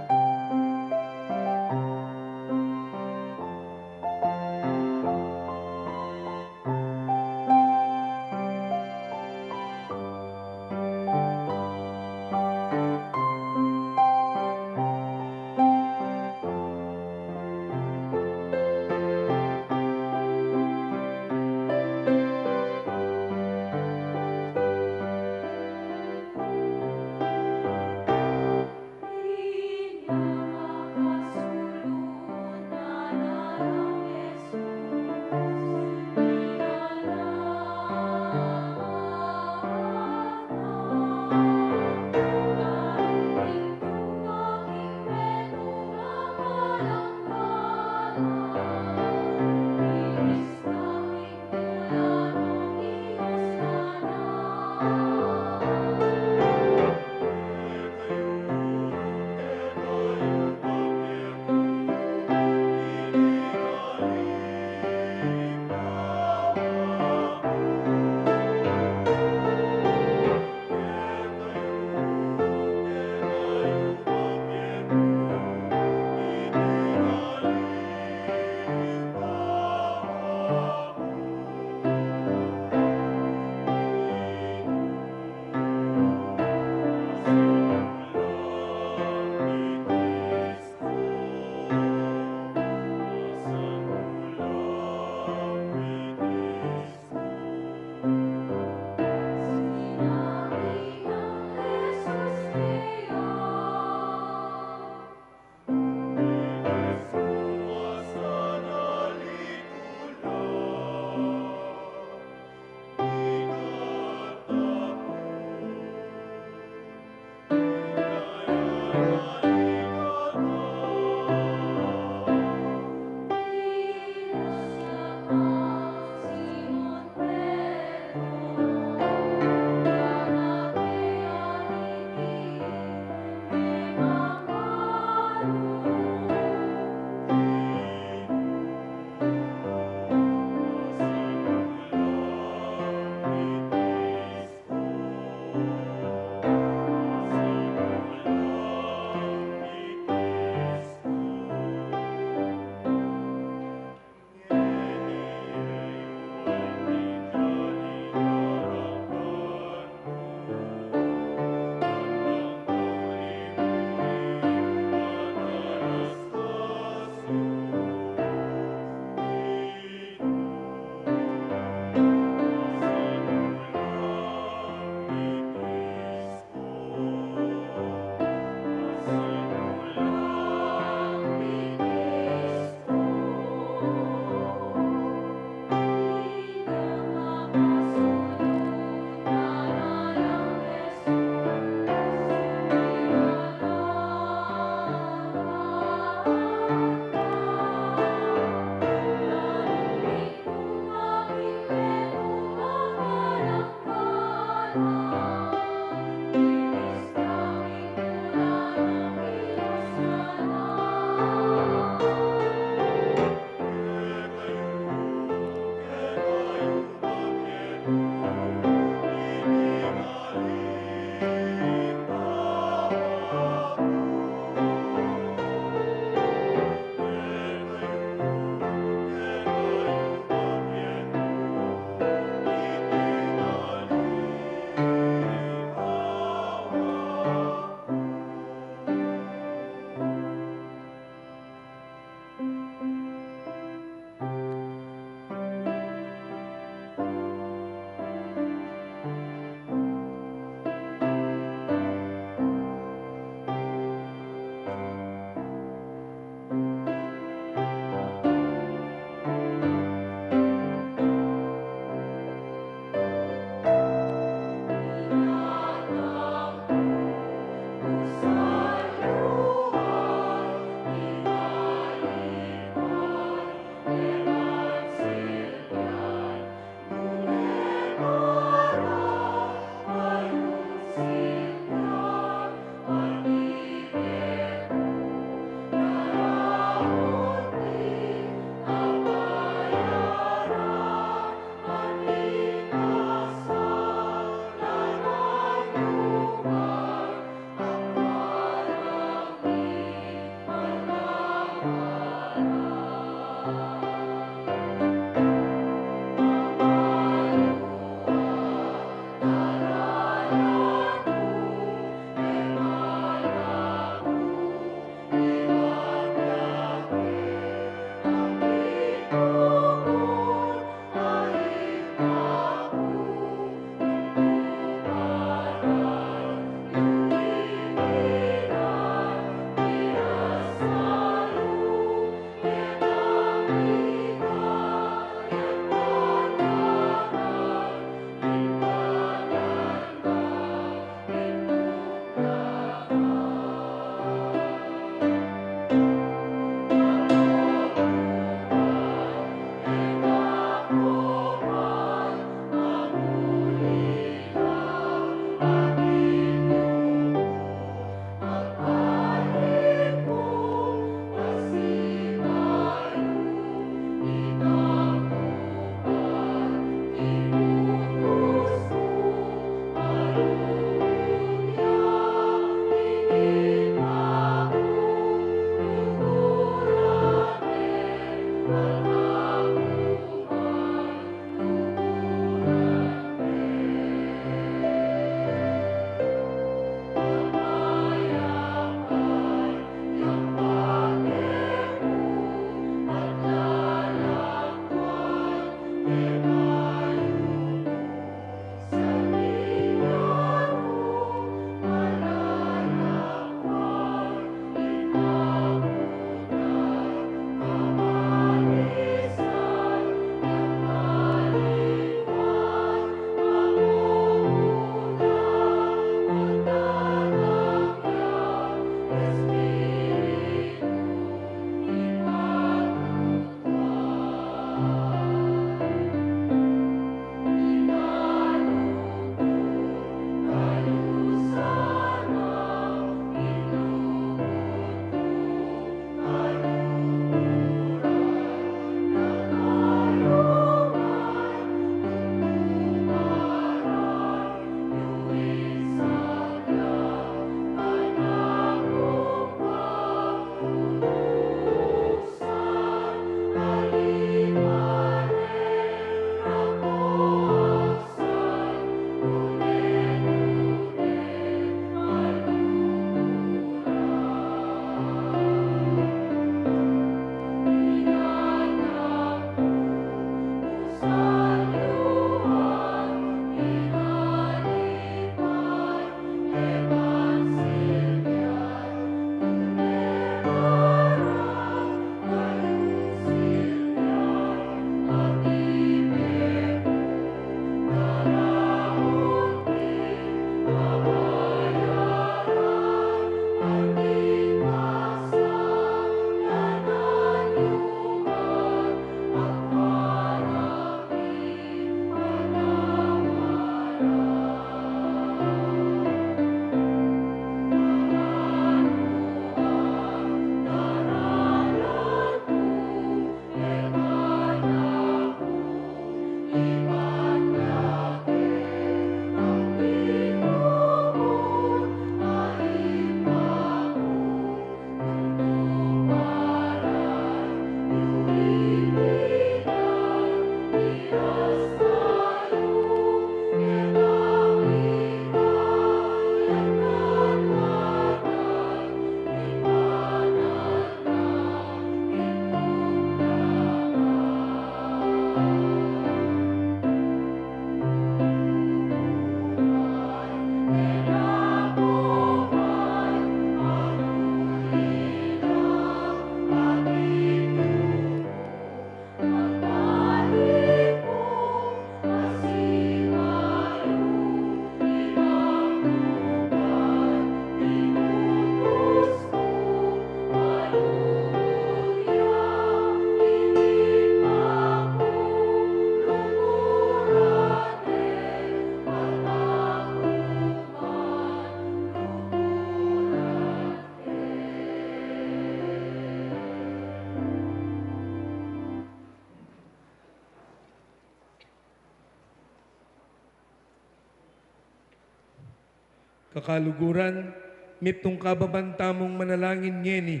Kakaluguran, miptong kababantamong manalangin ngeni,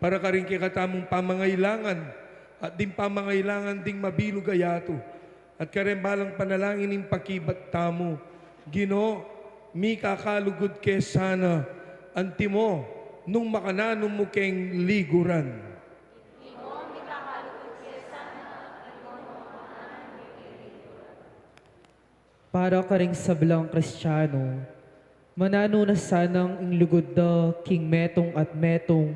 para ka rin kikatamong pamangailangan, at din pamangailangan ding mabilog ayato, at karembalang panalangin ng pakibat tamo. Gino, mi kakalugod ke sana, antimo, nung makananom mo keng liguran. Para ka ring sablang Kristiyano, manano na sanang inglugod da king metong at metong,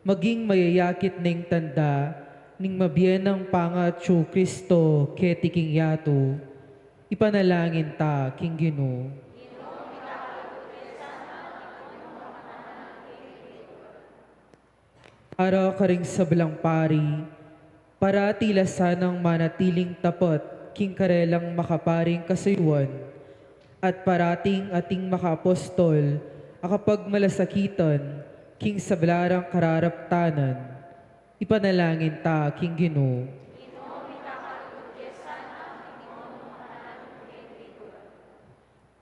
maging mayayakit ning tanda, ning mabiyenang pangatyo Kristo keti king yato, ipanalangin ta king Ginoo. Para ka ring sablang pari, para tila sanang manatiling tapat king karelang makaparing kasayuan, at parating ating makaapostol, akapag malasakitan, king sablarang kararaptanan, ipanalangin ta king Ginoo.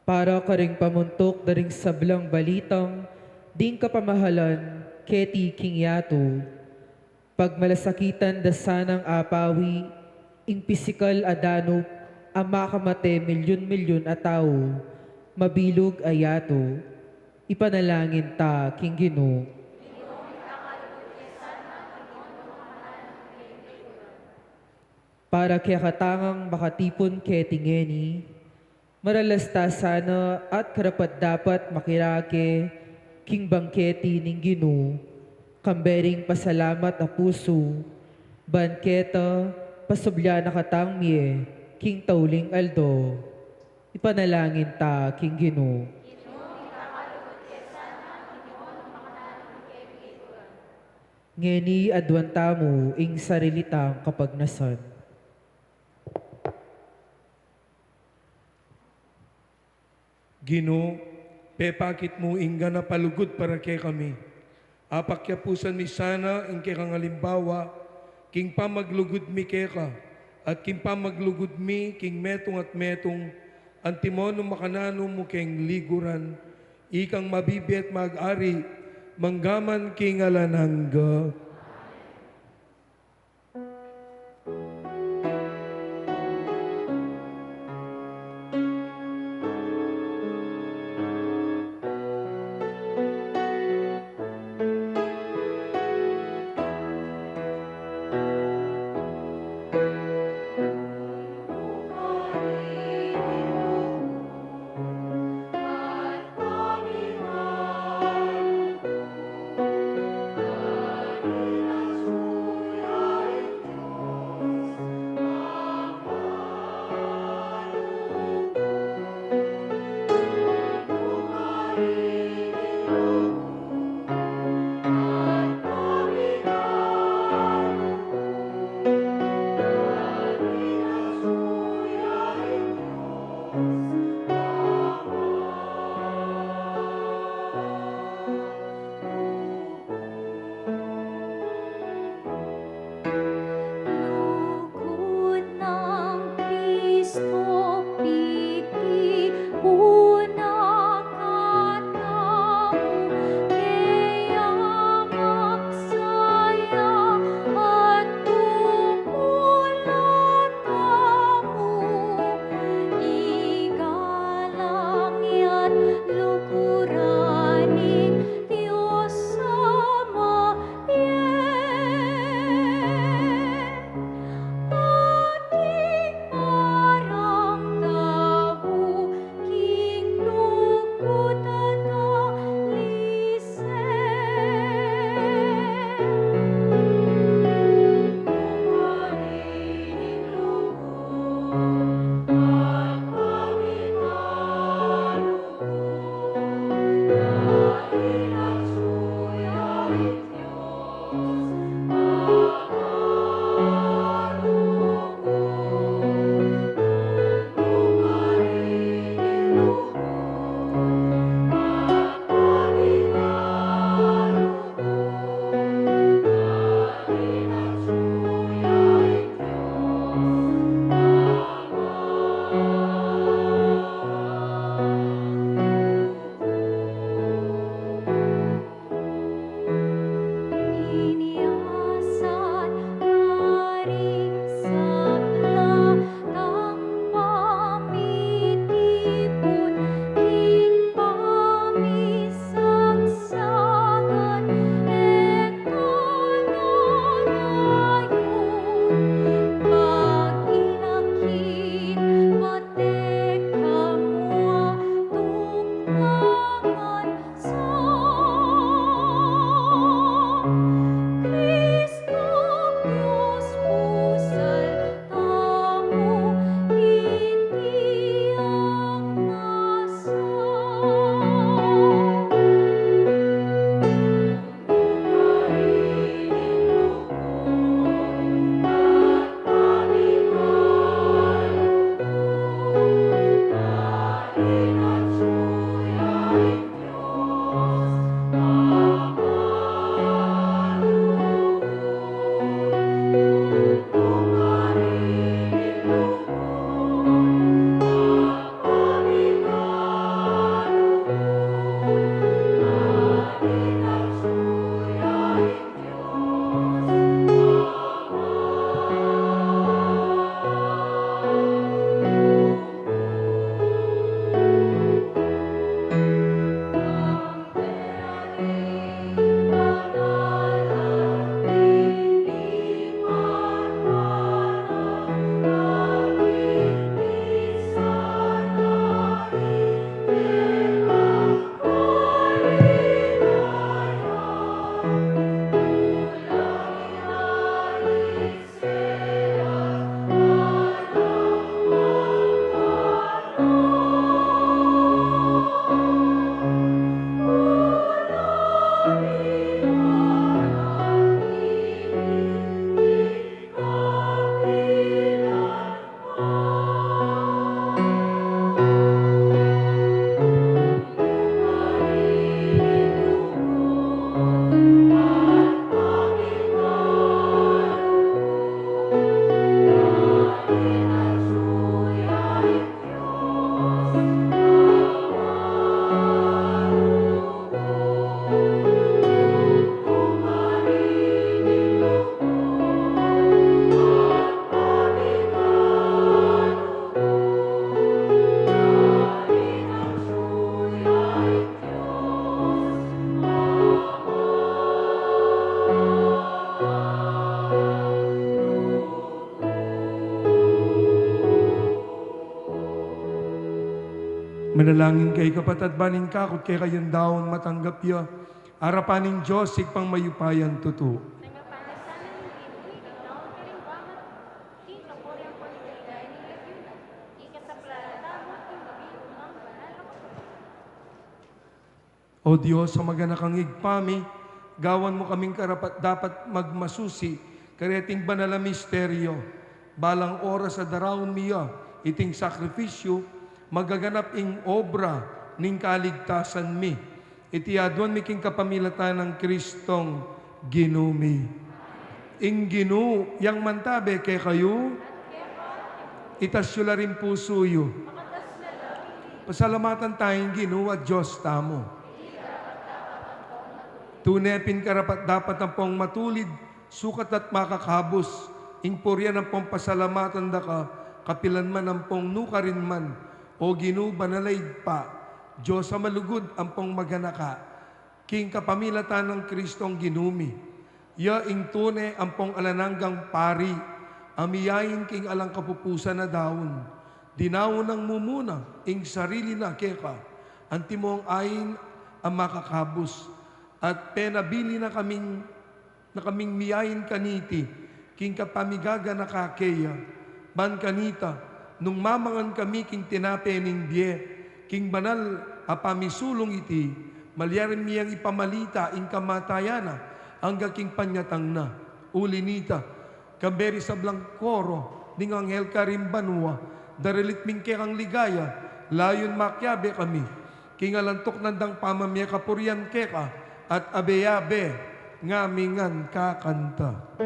Para ka ring pamuntok daring sablang balitang, ding kapamahalan, keti king yato, pag malasakitan da sanang apawi, ing pisikal adano, ama kamate milyon-milyon a tao, mabilog ayato, ipanalangin ta king Ginoo. Para kaya katangang makatipon ketingeni, maralasta sana at karapat dapat makirake, king bangketi ning Ginoo, kambering pasalamat a puso, banketa, pasubya na katangmye, king tauling aldo, ipanalangin ta king Ginoo. Ngeni adwanta mo ing sarilitang kapagnasan. Gino, pepakit mo ingga na palugod para kay kami. Apakyapusan mi sana ing kay kang halimbawa, king pamaglugod mi keka, at king pamaglugod mi king metong at metong, antimono makanano mo king liguran, ikang mabibi at mag-ari, manggaman king alanangga. Manalangin kay kapatid banin kakot kay kayong daon matanggap ya. Arapaning Diyos, sigpang mayupayan tuto. O Diyos, sa maganakang igpami, gawan mo kaming karapat dapat magmasusi, kareting banal na misteryo, balang oras sa darawon miya, iting sakripisyo, magaganap ing obra ning kaligtasan mi. Iti adwan mi king kapamilatan ng Kristong ginumi. Ing ginu, yang mantabe kay kayo, itasyo la rin puso yo. Pasalamatan tayong ginu at Diyos tamo. Tunepin karapat dapat ang pong matulid, sukat at makakabos. Ingporya ng pong pasalamatan da ka, kapilan man ang pong nukarin man, o ginuba na laig pa, Diyos sa malugod ang pong maganaka, king kapamilatan ng Kristong ginumi. Ya ing tune ang pong alananggang pari, amiyayin king alang kapupusan na daon. Dinawon ng mumuna, ing sarili na keka, anti mo ang ayin ang makakabos. At penabili na kaming miyayin kaniti, king kapamigaga na kakeya, ban kanita, nung mamangan kami king tinapening biye, king banal apamisulong iti, malyarin miyang ipamalita ing kamatayana, hangga king panyatang na, ulinita, kamberi sa blangkoro, ning anghel karimbanwa, darilit mingke kang ligaya, layon makyabe kami, king alantok nandang pamamya kapuryan keka, at abe-abe ngamingan kakanta.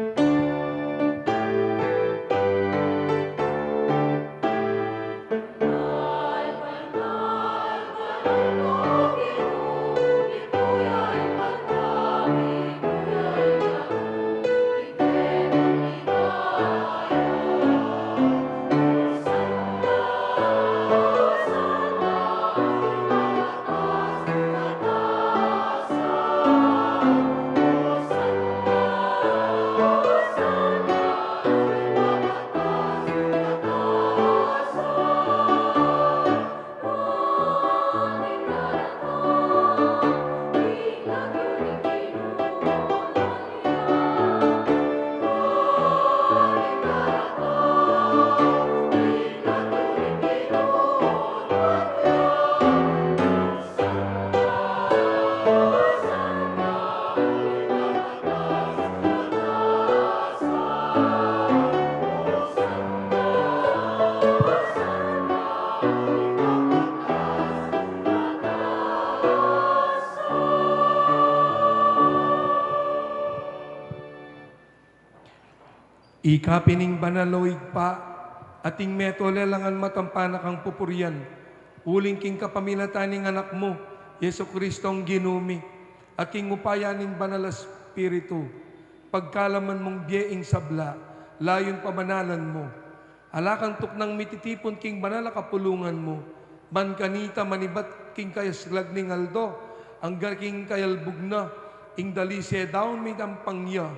Ikapining banaloig pa, ating metolelangan matampanak ang pupurian, uling king kapamilataning anak mo, Yesu Kristong ginumi, aking upayaning banal na Espiritu, pagkalaman mong biyeing sabla, layon pamanalan mo, alakang tuknang mititipon king banal na kapulungan mo, man kanita manibat king kayaslag ning aldo, ang king kayalbug na, ing dalise daon may dampangya,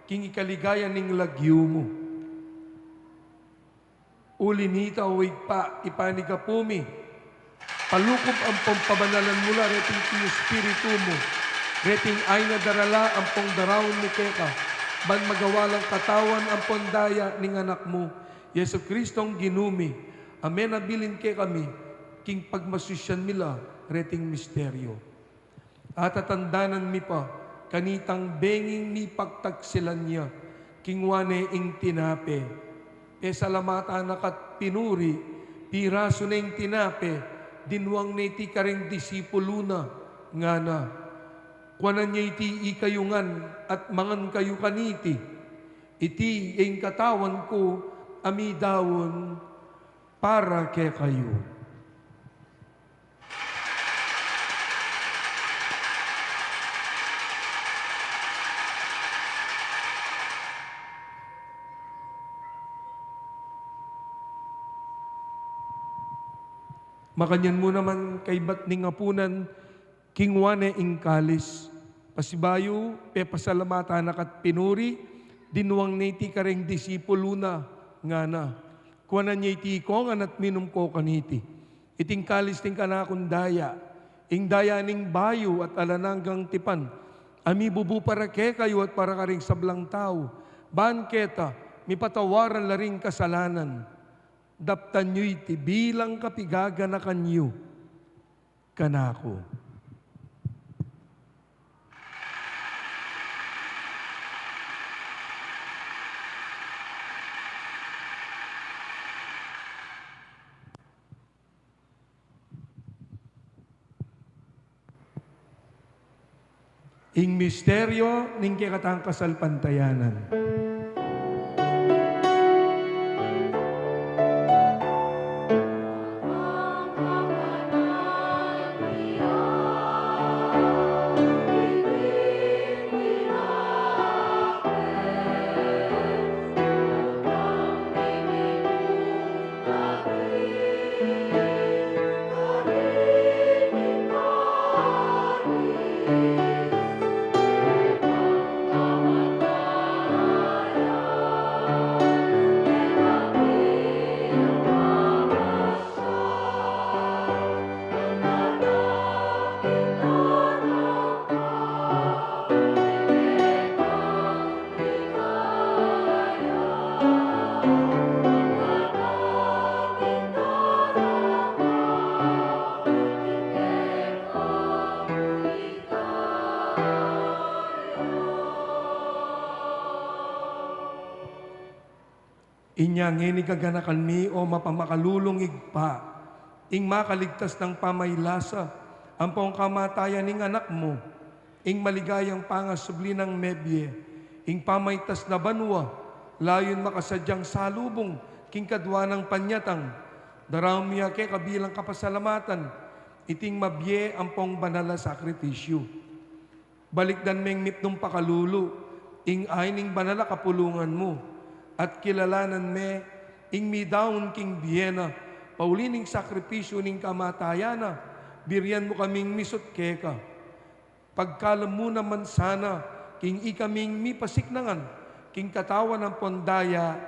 king ikaligaya ning lagyo mo. Ulinita uwig pa, ipanigapumi, palukob ang pampabanalan mula, reting king espiritu mo, reting ay na darala ang pong darawon ni keka, ban magawalang katawan ang pondaya ning anak mo, Yesu Kristong ginumi, amen abilin ke kami, king pagmasusyan mila, reting misteryo. At atandanan mi pa, kanitang benging ni pagtagsilan niya, kingwane ing tinape. E salamatan nakat pinuri, piraso na ing tinape, dinwang na iti karing disipulo na, nga na. Kuwanan niya iti ikayungan at mangan kayo kaniti. Iti ing katawan ko, amidawon, para ke kayo. Makanyan mo naman kay batning apunan, kingwane ing kalis. Pasibayo, pepasalamatan nakat pinuri, dinwang niti kareng disipulo na, nga na. Kuwanan niya iti kongan at minum ko kaniti. Iting kalis ting kanakundaya, ing daya ning bayo at alananggang tipan, ami bubu para ke kayo at para karing sablang tao, banketa, mi patawaran laring kasalanan, daptan nyo'y ti bilang kapigaga na kanyo, kanako. Ing misteryo ning kikatang kasalpantayanan. Inyang ngini kaganakan mi o mapamakalulong igpa, ing makaligtas ng pamaylasa, ang pong kamatayan ning anak mo, ing maligayang pangasubli ng mebye, ing pamaytas na banwa, layon makasadyang salubong, king kadwa ng panyatang, daraw miya ke kabilang kapasalamatan, iting mabye ang pong banala sakripisyo. Balikdan meng mipnong pakalulu, ing ay ning banala kapulungan mo, at kilalanan me, ing midaon king biyena, paulining sakripisyo ning kamatayana, biryan mo kaming misot keka. Pagkalam mo naman sana, king ikaming mipasiknangan, king katawan ng pondaya,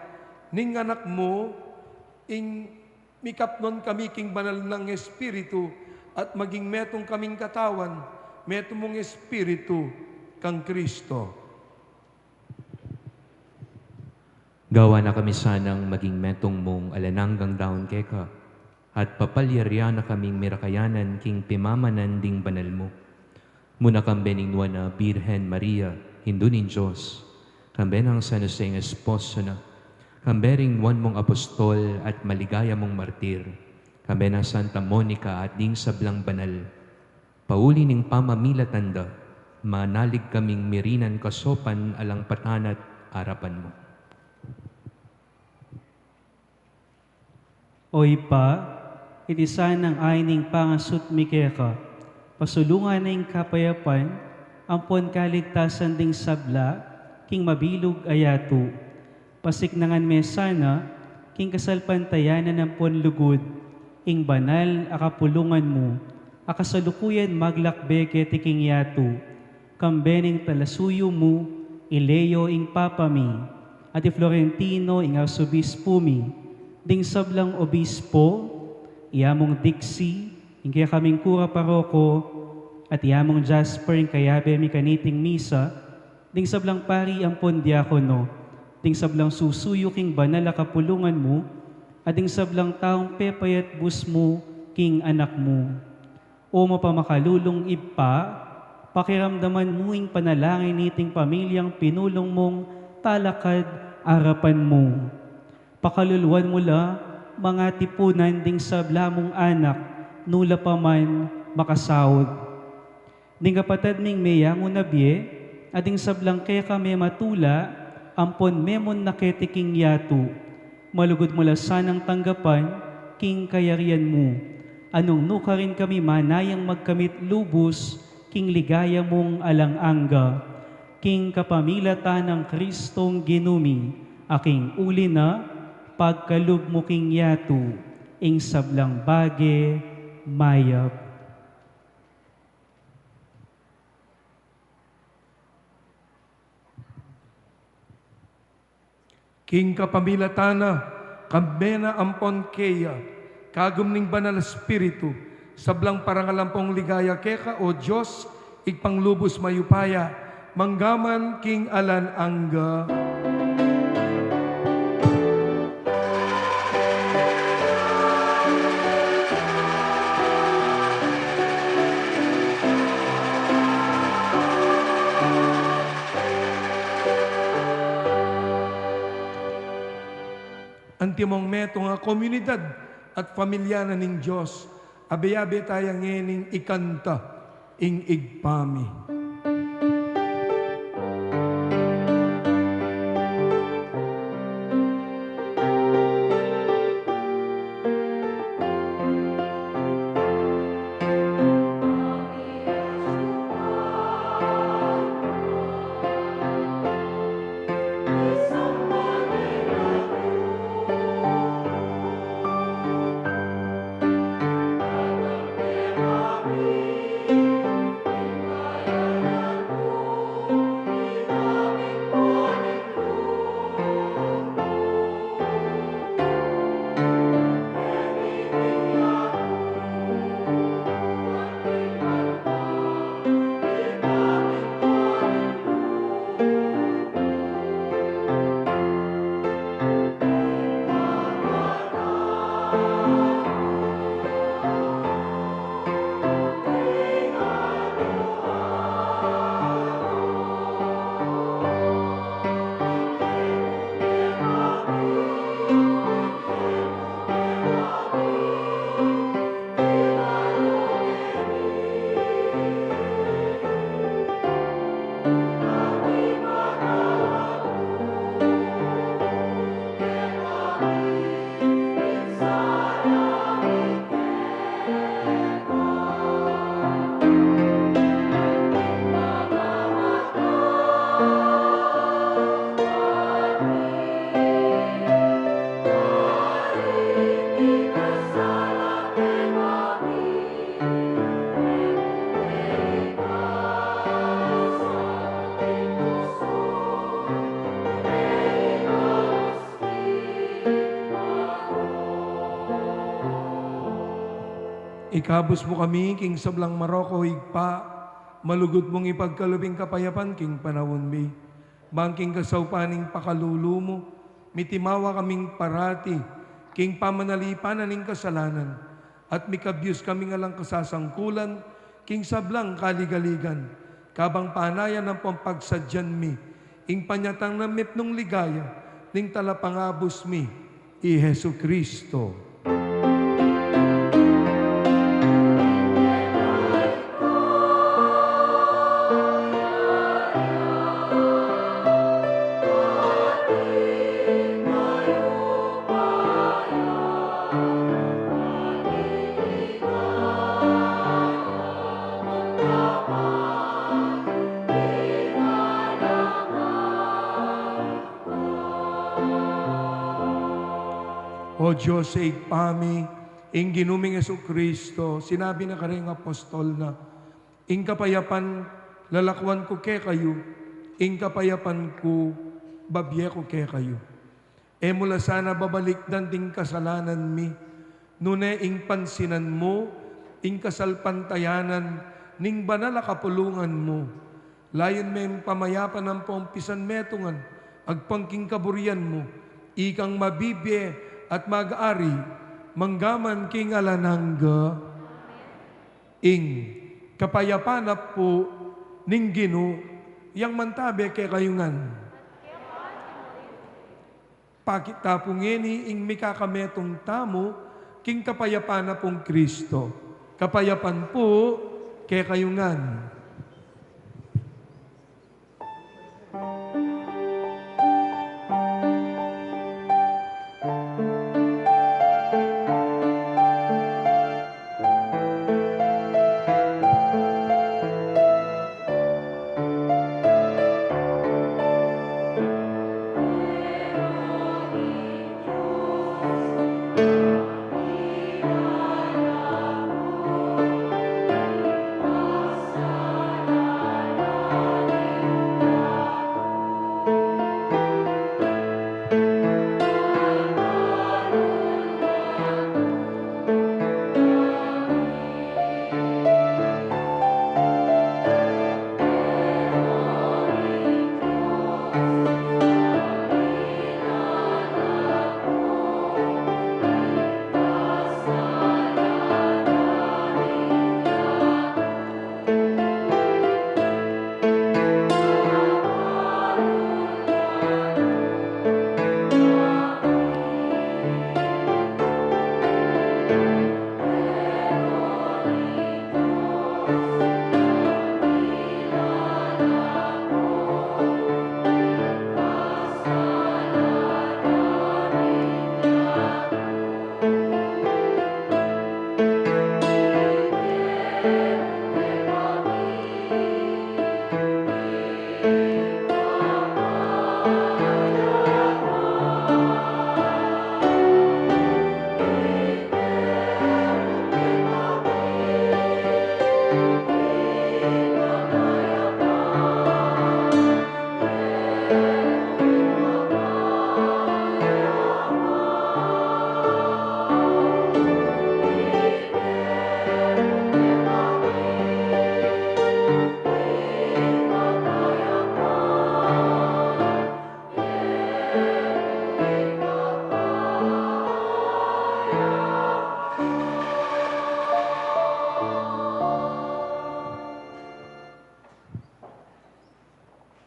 ning anak mo, ing mikapnon kami king banal ng Espiritu, at maging metong kaming katawan, meto mong Espiritu, kang Kristo. Gawa na kami sanang maging metong mong alananggang daon keka, at papalyarya na kaming mirakayanan king pimamanan ding banal mo. Muna kambening na Birhen Maria, hindunin Diyos, kambenang San Jose ng esposo na, kambering wan mong apostol at maligaya mong martir, kambenang Santa Monica at ding sablang banal, pauli ning pamamilatanda, manalig kaming mirinan kasopan alang patanat arapan mo. Oy pa, iti sanang aining pangasut mikeka, pasulungan ng kapayapan, ampon kaligtasan ding sabla, king mabilog ayato, pasiknangan me sana, king kasalpantayanan ng ponlugod, ing banal akapulungan mo, akasalukuyan maglakbeke tiking yato, kambening talasuyo mo, ileyo ing papami, at Florentino ing arsobispo mi, ding sablang obispo, iyamong Dixie, ing kaya kaming kura paroko, at iyamong Jasper ing kayabe mi kaniting misa, ding sablang pari ang pondiakono, ding sablang susuyo king banal kapulungan mo, at ding sablang taong pepayat bus mo king anak mo. O mapamakalulong ipa, pakiramdaman mo ing panalangin niting pamilyang pinulong mong talakad arapan mo. Pakaluluan mula, mga tipunan ding sabla mong anak, nula pa man makasawod. Ding kapatid ming meyang unabye, ading sablang kaya kami matula, ampon memon naketiking yato, malugod mula sanang tanggapan, king kayarian mo. Anong nuka rin kami manayang magkamit lubos, king ligaya mong alang-angga, king kapamilata ng Kristong ginumi, aking uli na, pagkalub mo king yato, ing sablang bage, mayab. King kapamilatana, kambena ampon keya, kagum ning banal na Espiritu, sablang parangalampong ligaya keka o Diyos, igpanglubos mayupaya, manggaman king alan angga. Antimong meto nga komunidad at pamilya na ning Diyos, abe-abe tayang ngening ikanta, ing igpami. Ikabos mo kami, king sablang Maroko, higpa, malugod mong ipagkalubing kapayapan, king panawon mi. Bangking kasawpaning pakalulu mo, mitimawa kaming parati, king pamanalipanan ning kasalanan, at mikabyus kami nga lang kasasangkulan, king sablang kaligaligan, kabang panayan ng pampagsadyan mi, ing panyatang namit nung ligaya, ning talapangabos mi, i Jesu Kristo. O Diyos sa igpami, ing ginuming Yesu Kristo, sinabi na kareng apostol na, ing kapayapan lalakwan ko ke kayo, ing kapayapan ko babye ko ke kayo. E mula sana babalik dan ting kasalanan mi, nune ing pansinan mo, ing kasalpantayanan, ning banal a kapulungan mo. Layon men pamayapan ng pompisan metungan, agpangking kaburian mo, ikang mabibye, at mag-ari, manggaman king alanangga, ing kapayapan na po ning Ginoo, yang mantabe kay kayungan. Pakita po ngeni ing mikakametong tamo, king kapayapan na pong Kristo. Kapayapan po kay kayungan.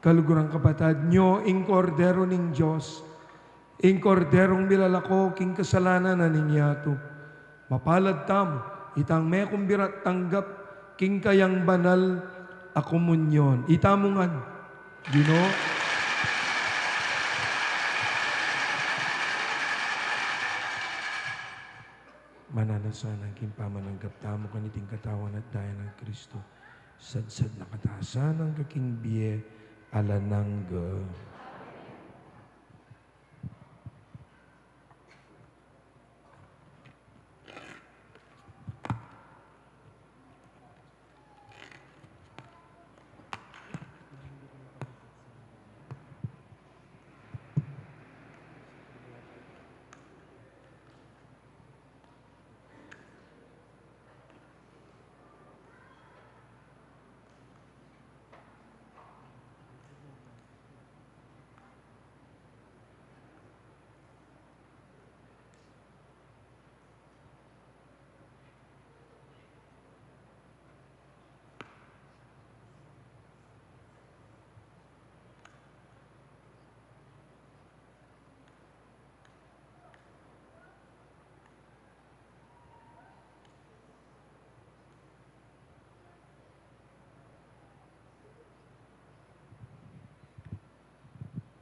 kalugurang kapatad nyo, ing kordero ning Diyos, ing korderong milalako, king kasalanan na ninyato. Mapalad tam, itang may kumbirat tanggap, king kayang banal, akumunyon. Itamungan, Ginoo. Mananasan ang kimpamananggap tamo kaniting katawan at daya ng Kristo. Sadsad na katasan ang kaking biye alanangga.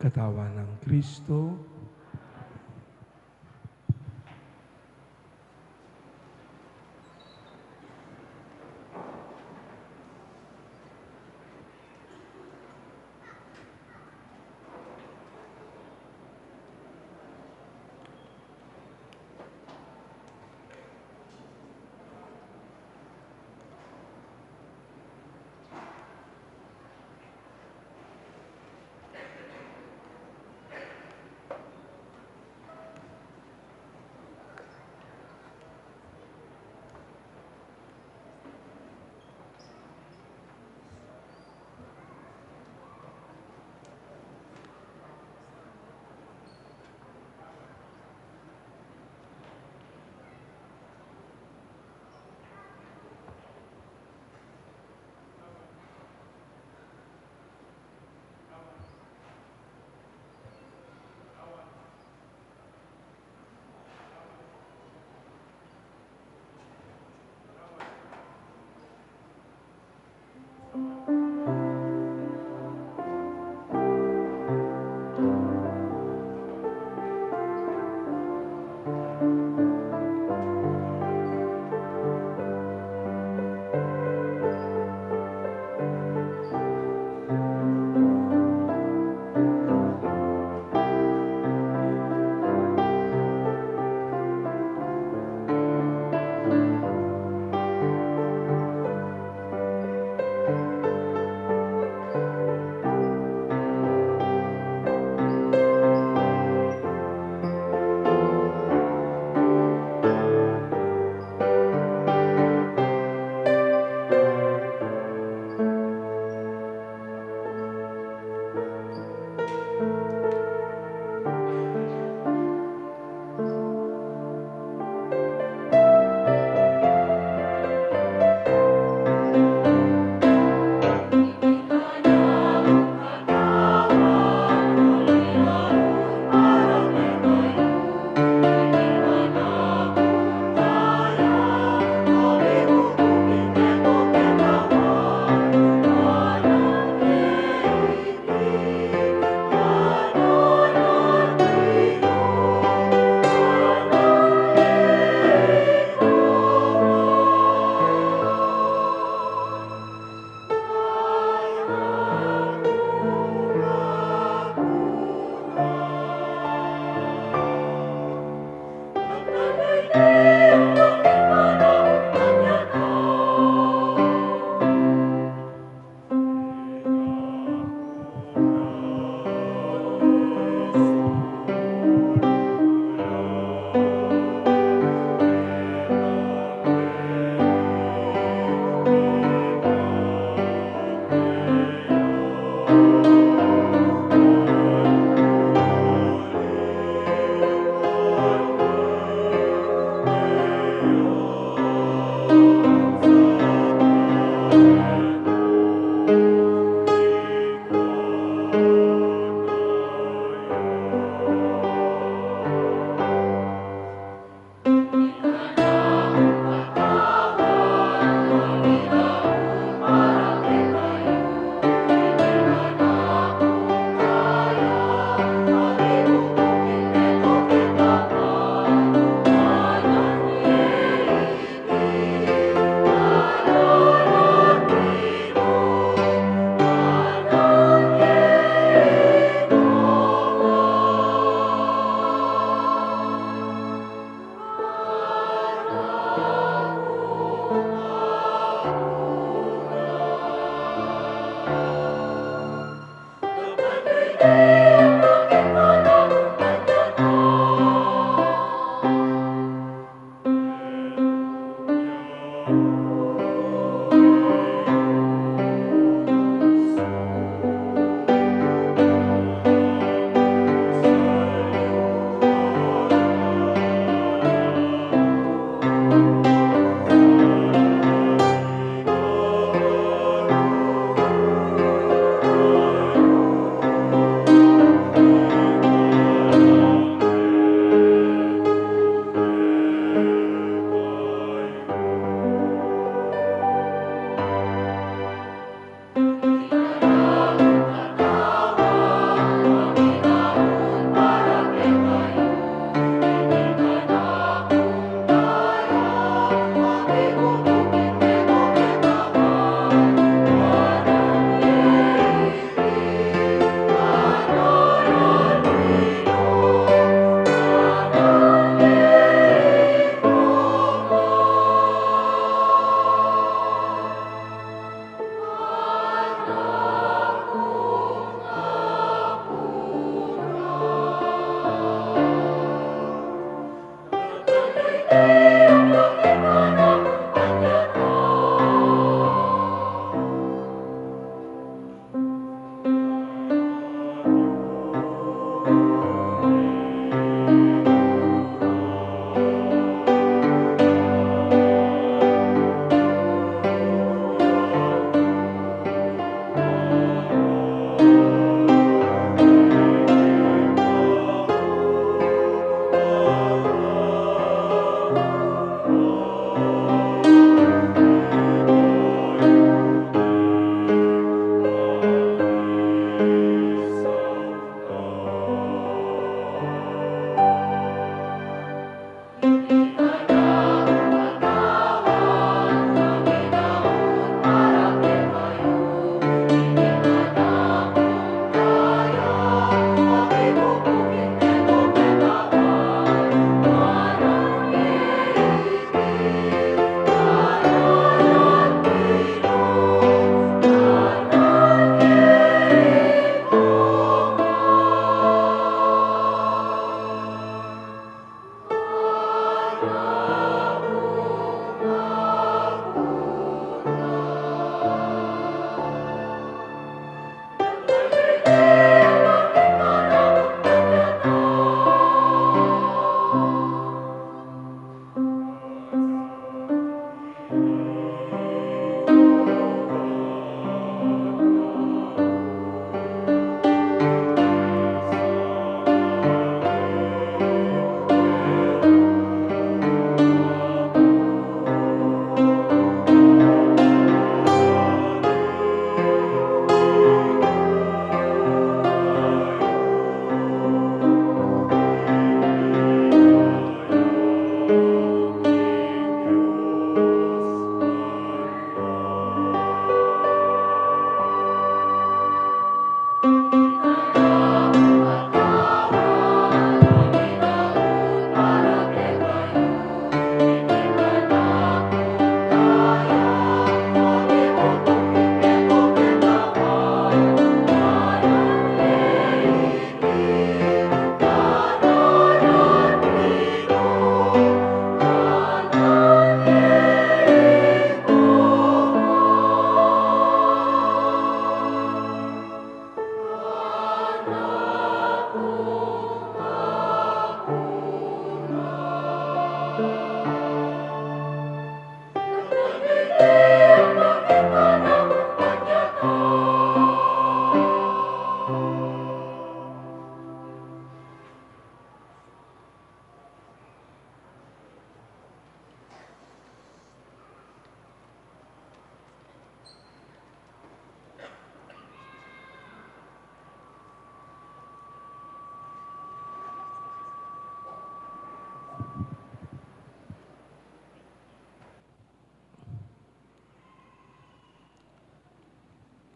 Katawan ng Kristo,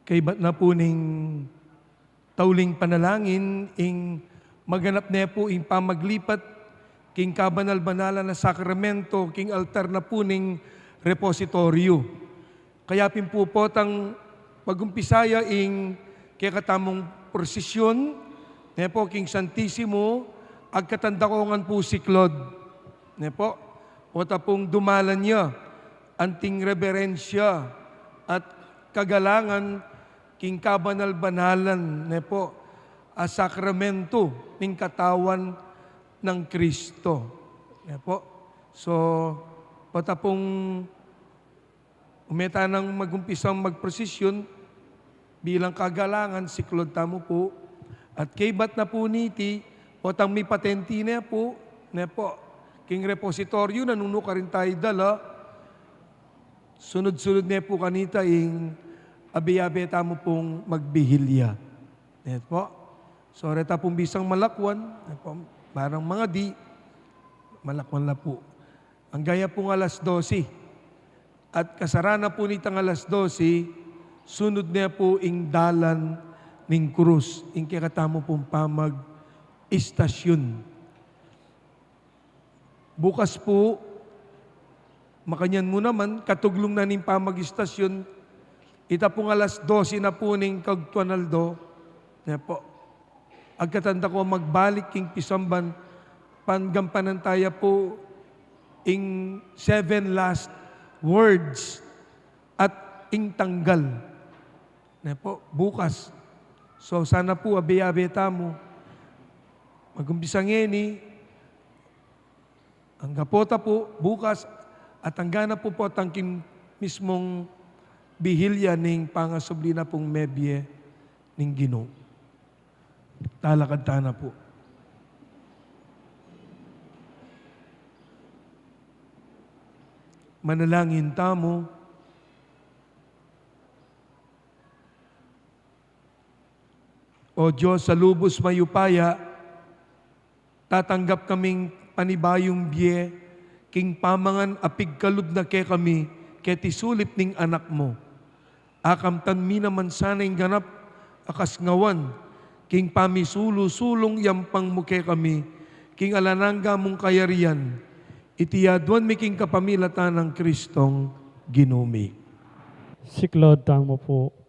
Kay ba't na po ning tauling panalangin, ing maganap na po ing pamaglipat, king kabanal-banala na sakramento, king altar na po ning repositoryo. Kaya po tang pagumpisaya ing kaya katamong prosesyon, ne po king Santissimo, agkatandakongan po si Claude. Ne po, o tapong dumalan niya, anting reverensya at kagalangan king kabanal-banalan ne po a sakramento ning katawan ng Kristo. Ne po. So, patapong umeta nang magumpisang magprosesyon bilang kagalangan si Claude tamo po at kay bat na po niti o tang may patenti na po ne po king repositoryo nanuno ka rin tayo dala sunod-sunod na po kanita ing abi-abi tamo pong magbihilya. Net po. So, reta pong bisang malakwan, parang mga di, malakwan na po. Ang gaya pong alas 12. At kasarana po nitang alas 12, sunod na po ing dalan ning krus, ing kikatamo pong pamag istasyon. Bukas po, makanyan mo naman, katuglong na ning pamag istasyon, ita pong alas 12 na po ning kagtuanaldo, na po, agkatanda ko magbalik king pisamban, panggampanan tayo po, ing 7 last words at ing tanggal. Na po, bukas. So sana po abe-abeta mo. Mag-umpisa ngeni, ang gapota po bukas at hanggana po po tangkin mismong bihilya ning pangasoblina pong mebye ning Ginoo. Talakad tana po. Manalangin tamo. O Diyos, sa lubos mayupaya, tatanggap kaming panibayong biye, king pamangan apig kalub na ke kami, ke tisulip ning anak mo. Akamtan mi naman sana yung ganap, akas ngawan, king pamisulu-sulong yampang mo ke kami, king alanangga mong kayarian, itiyaduan mi king kapamilatan ng Kristong ginumi. Si Claude tamo po.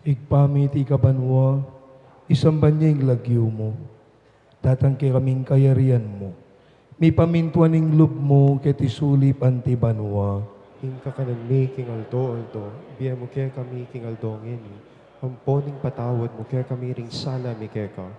Igpamiti ka banwa, isang banyang lagyo mo, tatangke kaming kayarian mo. May pamintuan ng lub mo, ket isulip anti banwa. Hingka ka ng mi king aldo, biya mo kaya kami king aldo ngeni. Hamponing patawad mo kaya kami ring sala mi kaya ka.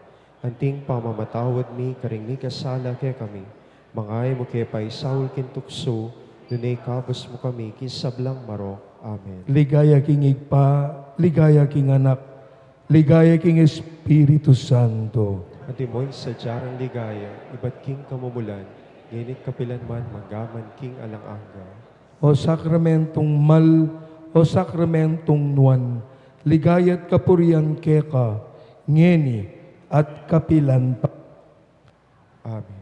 Anting pamamatawad mi karing mi kasala kaya kami. Mangay mo kaya pa isawul kin tukso, dunay kabos mo kami kisablang marok. Amen. Ligaya king igpa, ligaya king anak, ligaya king Espiritu Santo. Anti mo'y sadyarang ligaya, iba't king kamumulan, nginit kapilan man manggaman king alang-angga. O sakramentong o sakramentong nuan, ligaya't kapurian keka, ngeni, at kapilan pa. Amen.